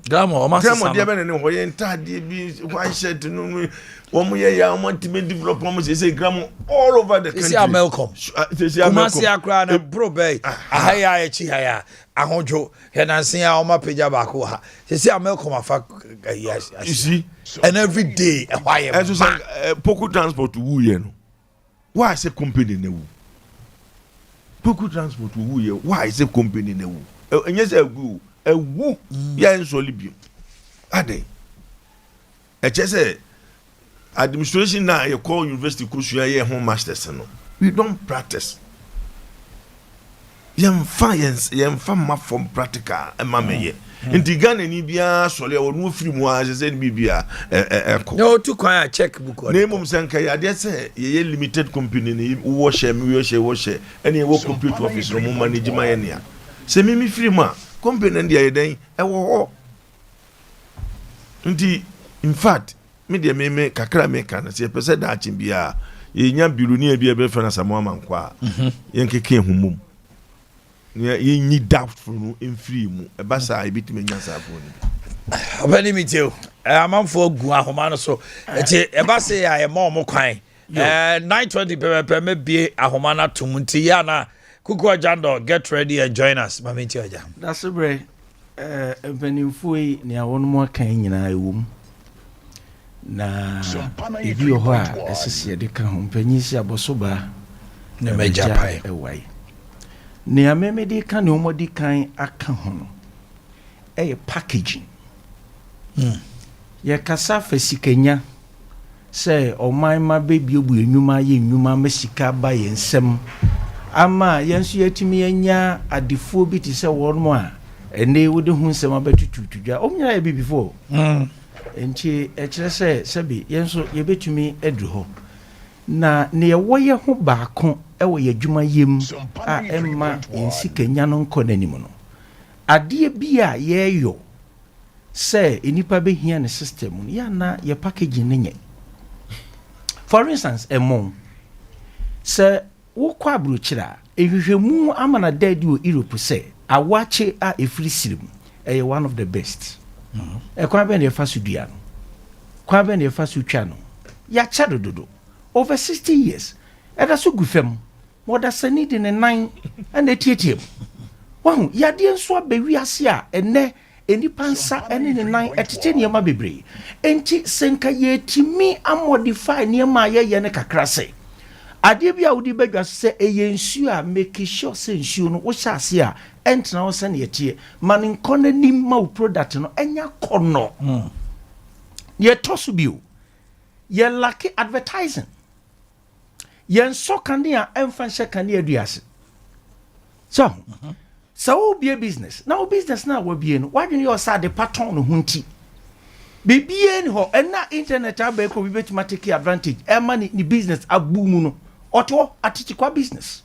Grandma, grandma dey be ne ho ye ntade bi one shirt no womo ye ya womo ultimate develop womo say grandma all over the country. See Malcolm. Kumasi akra na bro bay. Ahaya echi haya. Ahonjo henansen a oma pagya ba ko ha. See Malcolm afa yes. You see? And every day why and so say Poku Transport wu ye no. Why say company ne wu? Poku Transport wu ye. Why say company ne wu? Enye say wu. Ewu ya nsoli bi. Ade. Eche say administration now you call university course you are home masters no. We don't practice. Yemfa ma from practical e ma meye. Nti Ghana ni bia sole o no free mu a say ni bia eko. No to kwan check book. Na mum senka ya de say ye limited company ni wo share me wo share ene wo computer office no manage ma ye ne a. Se me free mu a company ndi ye den e wo ho. Nti in fact me de me kakra me kan se pese da achim bia ye nya biru ni e bia be fa na samo amankwa ye nkeke humum ye nyi doubtful no free mu e ba sa e bitime nya sa afo ni obani mi teo amanfo gu ahoma no so e ba se ya e mo kwan 9:20 pe me bie ahoma na tum nti ya na kuku ajando get ready and join us mama nti aja that's bre mpanimfo yi ne awon mo kan nyina ewum na ebi ho a esese de ka ho mpanyisi abosoba na mejapai ewai ne amemedi ka ne omodi kan aka ho no packaging ye kasa fasikanya say oman ma bebi obu enwuma ye enwuma masika ba ye nsem ama yenso yatimi anya adefo bi ti se won mo a ene wode hu nsem abetututudwa omnyara ye bi before enti ekire se sebi yenso ye betumi edu ho na ne ye woye ho baako ewo ye dwuma yem a emma yensikanya no nko nanim no ade bia ye yo se enipa behia ne system no ya na ye packaging ne nye. For instance emon se wo kwa abrochira ehwehwemu amana dadi o Europe se awache a efiri sirim one of the best. Kwa ben ye fasu dua no kwa ben ye fasu twa no ya cha dododo over 60 years eda so gufem moda sani de ne nan and etietie wahu ya de nso abewi ase a ene enipa nsa ene ne nan etete ne ma bebre enti senka ye timi amodify ne ma ye ne kakra se ade bia wodi badwa se eye nsu a make sure se nsu no wo sha ase a entna wo se ne yetie man nkona nim ma product no enya kono ye tosu bio ye lucky advertising yen so kania emfa kania aduase so be a business now business na wo bie no wadwene yo sa de pattern no hunti bibie ni ho na internet aba ko bi betima take advantage ni business abu mu no oto atiti kwa business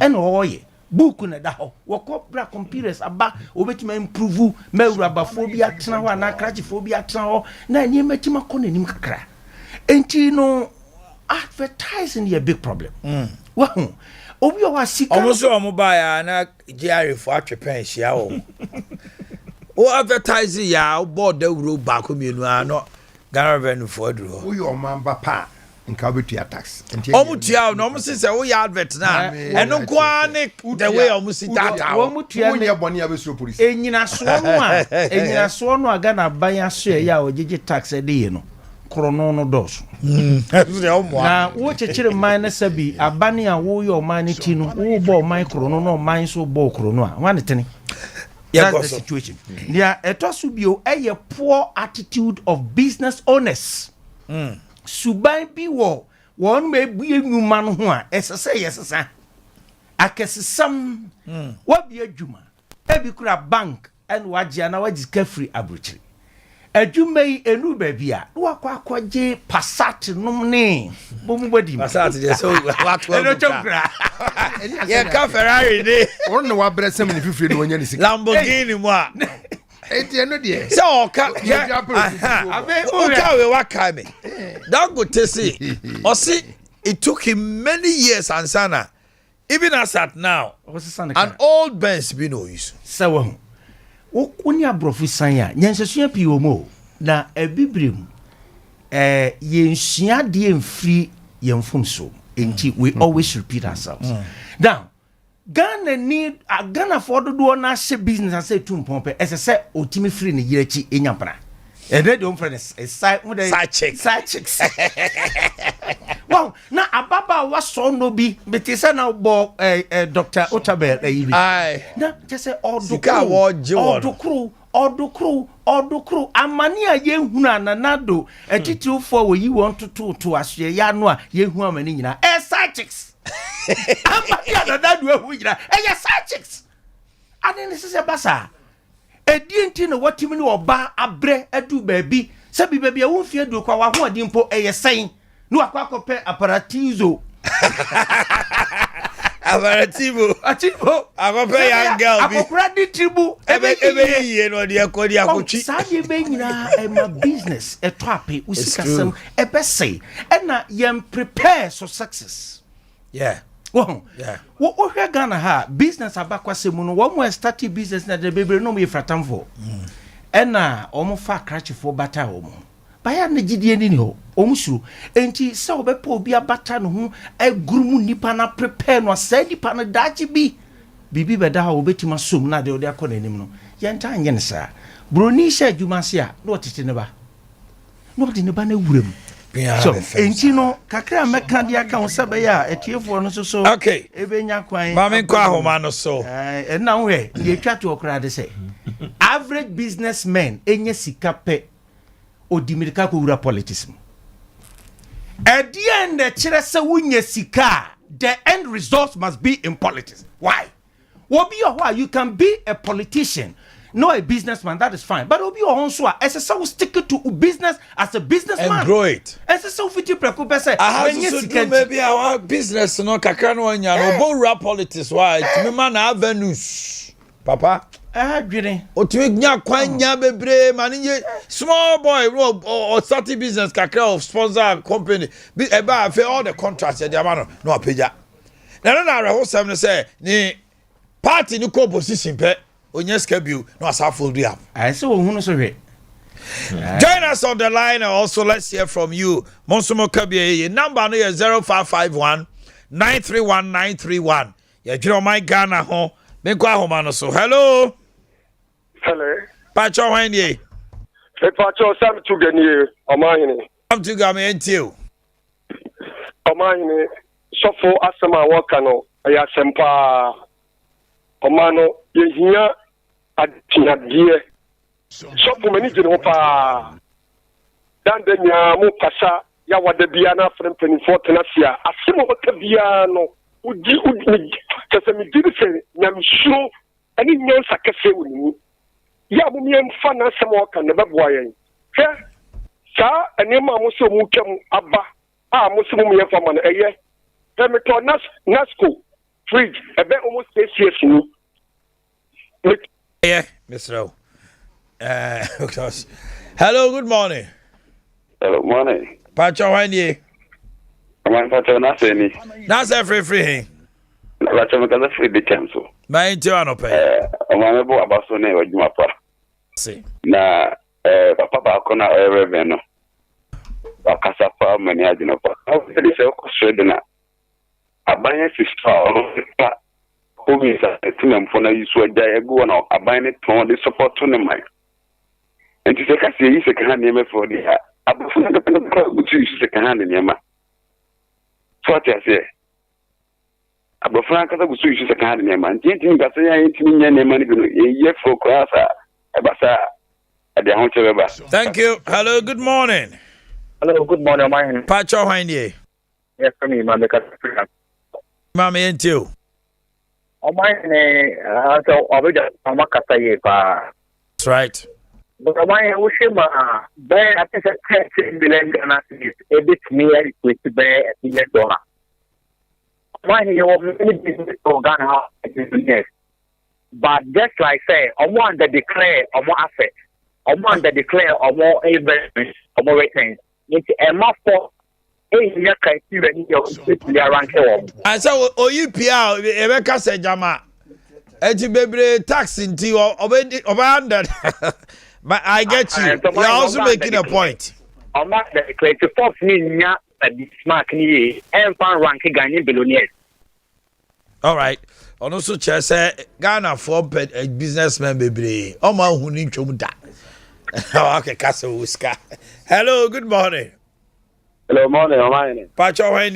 oye book na da ho wo bra computers aba obetima improve mawura abafobia tena ho na crachphobia tena ho na ni metima ko nanim kakra enti no advertising a big problem wow obi o wasika almost o buy na GRA for atwepen hia o advertising ya board the road back mienu ano Ghana revenue for dro wo yo mamba pa nka betua tax omutua no omusi se wo ya advert na eno kwa ne the way omusi data wo mutua ne boni abesuro police enyina so no aga na ban aso ya ogege tax e de no krono no dos na wo chechire man na sabi abane a wo yo man ni ti no wo bo man krono no man so bo krono a wan tene that's the situation there etosu bio poor attitude of business owners suban bi wo won me bue nwuma no ho a esese yesesa akesesam wa bi adwuma ebi kura bank and wagye na wagika free abrochiri adwumai enu babia wo akwaje passat num ne bomu bodi passat je so what eno chokra ye ka Ferrari de won ne wa bresem ne fifiri ne wonya ne sika Lamborghini mu a eti eno de se oka we waka me that go tese o see it took him many years even as at now an old Benz be no use so Woni abrofo san ya nyansasua pi omo na ebibrim yensua de mfiri yemfom so enti we always repeat ourselves. Now Ghana for do na she business and say tum pompe say otimi free ne yirachi enyampana ede de friend side chicks wow na ababa wa so no bi betisa na bo Dr. Otabel yibi na just say odukru amani a yehunu ananado etitiwo fo wo yi won to asye ya no a yehu amani nyina side chicks amani ananado ehu nyina side chicks ade ne se basa edi enti no watimi ne oba abre adu baabi se bi baabi a wo fie du kwa wa ho adi mpo sen no akwa kope aparatizo Abarativo akope young girl bi akokradi tribu ebe yiye no de akodi akotwi sa de be nyina my business etwape usikasem ebe say na yem prepare for success. Wo hwe Ghana ha business abakwase mu no wo mo start business na de bebre no mo yefratamfo na o mo fa krachefo bata wo mo baya na gidie ni ho o mo suru enti se obepa obi abata no ho agurumu nipa na prepare no sa nipa na dachi bibi beda ha obetima som na de ode akọ nanim no yenta anye ne sa broni sha adwuma se a no tete ne ba na wuram. So enti no kakra meka dia ka ho sabe ya etiefo no so okay ebenya kwan mame kwa homa no so na hwe ye twa to okra de say average businessman enye sika pe odimirika ko wura politics at the end chere se wunye sika the end result must be in politics. Why? Obi why you can be a politician, not a businessman, that is fine, but obi also as a so stick to business as a businessman and grow it as a so fiti preocupa say maybe our business no kakra no anya no bo wura politics why to me man avenues papa adwene otwe nya kwanya bebre manje small boy or starting business kakra of sponsor company eba fe all the contracts ya diamano no apeja na reho sam say ni party ni ko position pe onye schedule no asafo do am I say ohunu so hwe. Join us on the line and also let's hear from you. Monsumo Kabie number no 0551 931 931. Ya jiro my Ghana ho me kwa homa no so hello. Hello. Pacho Wanye. Pacho Sam Tugani, Omanhene. Come to Game until Omanhene, Sofo Asama Wakano, Ayasempa, Omano, Yehia, Atina Dear, Sopo Manijin Hopa, Dandanya Mukasa, Yawa de Biana from 24 Tenasia, Asimo Tabiano, Udi, Kasami Didison, Yamshu, and in Yan Sakase. Ya mumye mfana sema waka na babu yen he sa enema mo so mu twam aba mo so mu ye fama na eye he me to nasco fridge ebe almost 6 years ni yeah Mr. Hello, good morning. Hello, morning. Pacho Wanye. Aman Pacho na se ni. Na se free. La chama kaza free de cancel. Ma enti ano pe. Omame bo abaso na wadwuma pa. Si. Na papa ba ko na reverend no. Ba kasa pa mani adino pa. How say say ko shede na. Abanye sister pa. Ko mi sa tinam fo na yisu agya egu na abanye ton de support to ne mai. Enti se ka se yi se kan ne me for di ha. Abufu na ka ko butu yi se kan ne ma. So tia se abofra kasa gusu isu saka hade nema ntintini kasa ya ntini nya nema ni bi ye fo krasa ebasa ade ho chebeba. Thank you. Hello, good morning. Hello, good morning, Omanhene. Pacho Wanye. Yes, for me, Mama Kasa. Mama enti Omanhene, so obeja Mama Kasa ye pa. That's right. But Omanhene ushima be atese 10 billion Ghana cedis ebit me equate be $1 billion. Omanhene you have many business to Ghana business. But just like say, omo under declare omo asset, omo under declare omo investment, omo returns. It's a map for a criteria in your rank. I saw OUPR Rebecca said Jama. Eti bebre tax inti over but I get you. You're also making a point. On that the creative force ni nya the smart ni and fan rank Ghanaian billionaires. All right. On also chair say Ghana for businessman bebre. Oma hu ni twom da. Okay, Castle Whisker. Hello, good morning. Hello, morning, Omanhene. Pacho when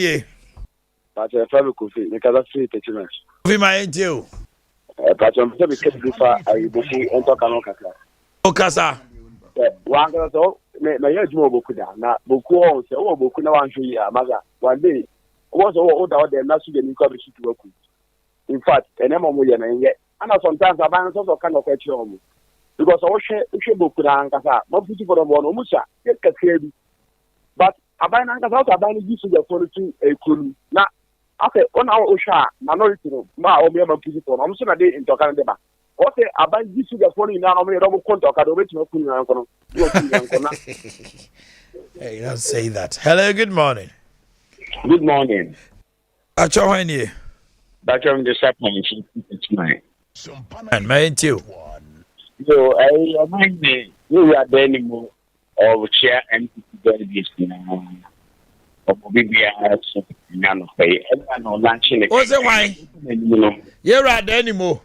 Pacho Fabi Kofi, because free teachment. Kofi my angel. Pacho Fabi Kofi for I go see enter Kano Kaka. Okasa. One girl so me ya jumo boku da na boku o se o boku na wan hwe ya maga one day was o da o dem na su de ni ko be shitu boku. In fact, enema mo ye na ye. And sometimes aban so kind of question o mo. Because I was boku da nkasa, mo futi for the one o musa, get kase bi. But aban nkasa o aban use the phone to e kunu. Na after on our osha minority no ma o me ma futi for no so na dey in tokan de ba. O say aban use the phone na no me do konto ka do betimo kunu na nkono. Hey, don't say that. Hello, good morning. Good morning. Acho when you. Back on the supplement tonight. And mine too. So I remind me, you are the anymore of chair and delegates now. Or maybe I have none of pay. Everyone launching. What's the why? You're at the anymore.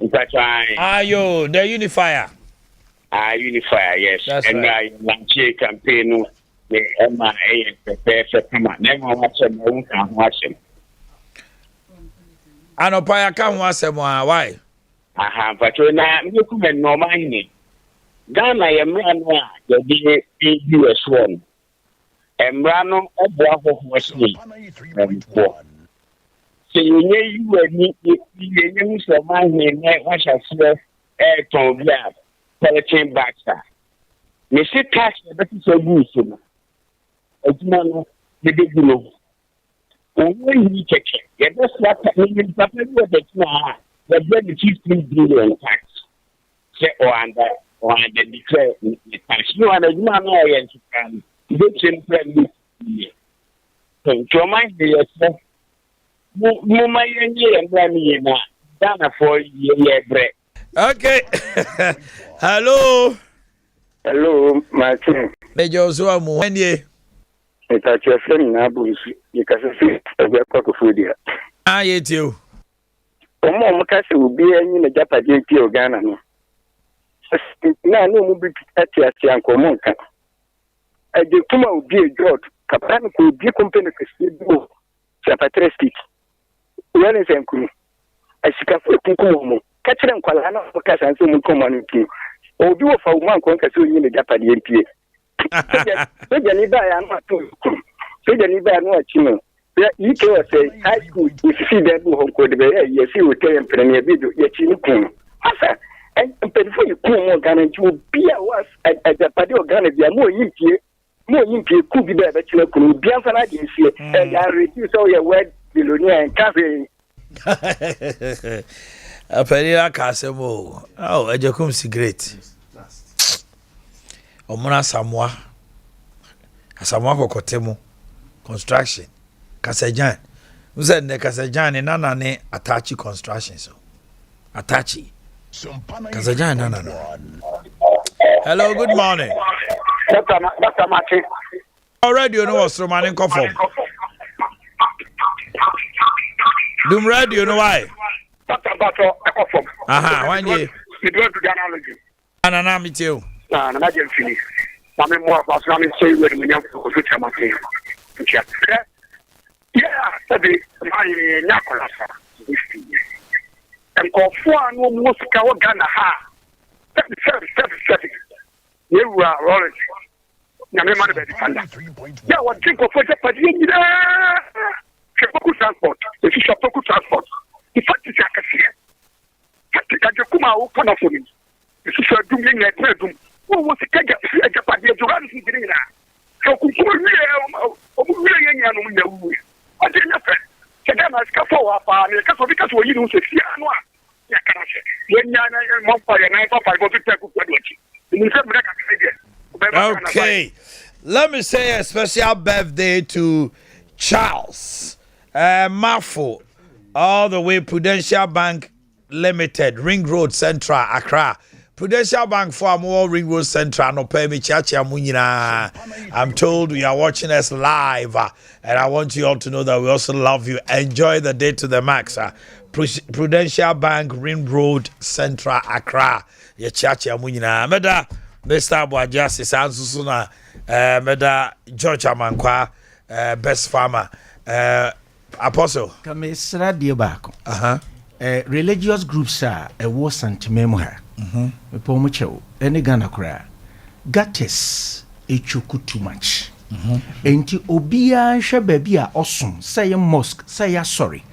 Ayo, the unifier. Unifier, yes. That's and right. I launch a campaign. The MIA and prepare for come on. Never watch them, I won't watch them. I know Paya can't watch them. Why? But you're not looking at no money. Ghana, a man, the US one. And Rano, a block of West Me. So you know you were needing some money, and what I said, air to blab, politician backstar. Mr. Cash, that is so good. It's man, the big no. When you check it, that's what means. Papa, that's now the 15 billion tax. Say, or declare the tax. You are a man, I can get him friendly. So, to remind yourself, you might and Grammy now, Dana for your bread. Okay. Hello. Hello, Martin. Major Zuamu, when you. It's at your friend Nabu. You can see a good cock of food here. I eat you. Omo Mukasi will be in a Japanese or Ghana. No, no, be at your uncle Monka. I do come out, dear God. Capan could be company to Japatrestic. When is Uncle? I see Kafumo. Catch them Kalana because I'm so common to. Or do for one conquer in the Japanese MP. So Janiba, I'm not too. So Janiba, I'm not you. You can say high school. If you see that who could be a yes, you will tell him premier video, yet you come. And before you come on Ghana, you will be a was at the party of Ghana, they are more impie could be there, but you could be answered against you. And I refuse all your word, billionaire and cafe. A Pereira Casemo. Oh, a Jacum cigarette. Omona Samoa. Samoa Cotemo. Construction. Kasajan. Who said the Kasajan and Nana Atachi construction? So Atachi. Kasajan, Nana. Hello, good morning. Dr. Martin. Already, you know what's Roman Coffin. Doom radio, you know why? Dr. Bato, Aha, one year. You do it to the analogy. And an army too. And I didn't finish. I mean, more about Sammy say when we have to switch my thing. Yeah, study my Nakola. And for 4 no music, I Ghana ha. 37. You are rolling. Namemana Defender. Yeah, what drink of what Japan? Shapoku transport. If you Shapoku transport, the fact is, I can see it. Takuma will come up for me. If you are doing a bedroom, who was a Japan? You run in the so, who really young know? I didn't know. Chagama Scafo, because we use it. Okay, let me say a special birthday to Charles Mafo, all the way Prudential Bank Limited, Ring Road Central, Accra. Prudential Bank for more Ring Road Central, no pay me chacha munina. I'm told you are watching us live, and I want you all to know that we also love you. Enjoy the day to the max. Prudential Bank, Ring Road Central, Accra. Ye chacha munina. Meda, Mr. Boakye Sansuna, Meda George Amankwa, Best Farmer, Apostle. Come radio back. Religious groups are a war santimemo. Pomocho, any Ghana cry. Gattes, a choku too much. Enti obia shababia awesome, say a mosque, say a sorry.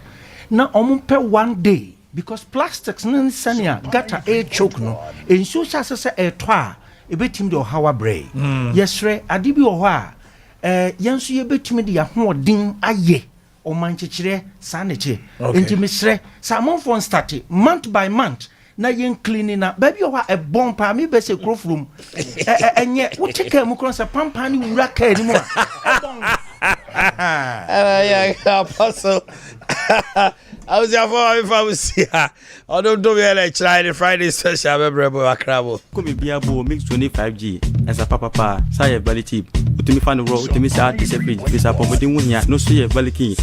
Now, omumpe 1 day because plastics none sania gata a choke no, and so shall say a twa, a bit him do how bray. Yes, re, adibi oha, yansu ye bit me dia ho ding aye. O manchichire sanity. Intimisre, Samon phone started month by month. Na yen cleaning up. Baby, you are a bomb pa me best a crop room. And yet, what take care across a pampani will rack anymore. Apostle. I was your father if I was here. I don't do it try the Friday special. Come be a bow mix 25G as a papa, say a belly tip. To me, find a road to me, sad, disappear, disappointing when you no see a belly key.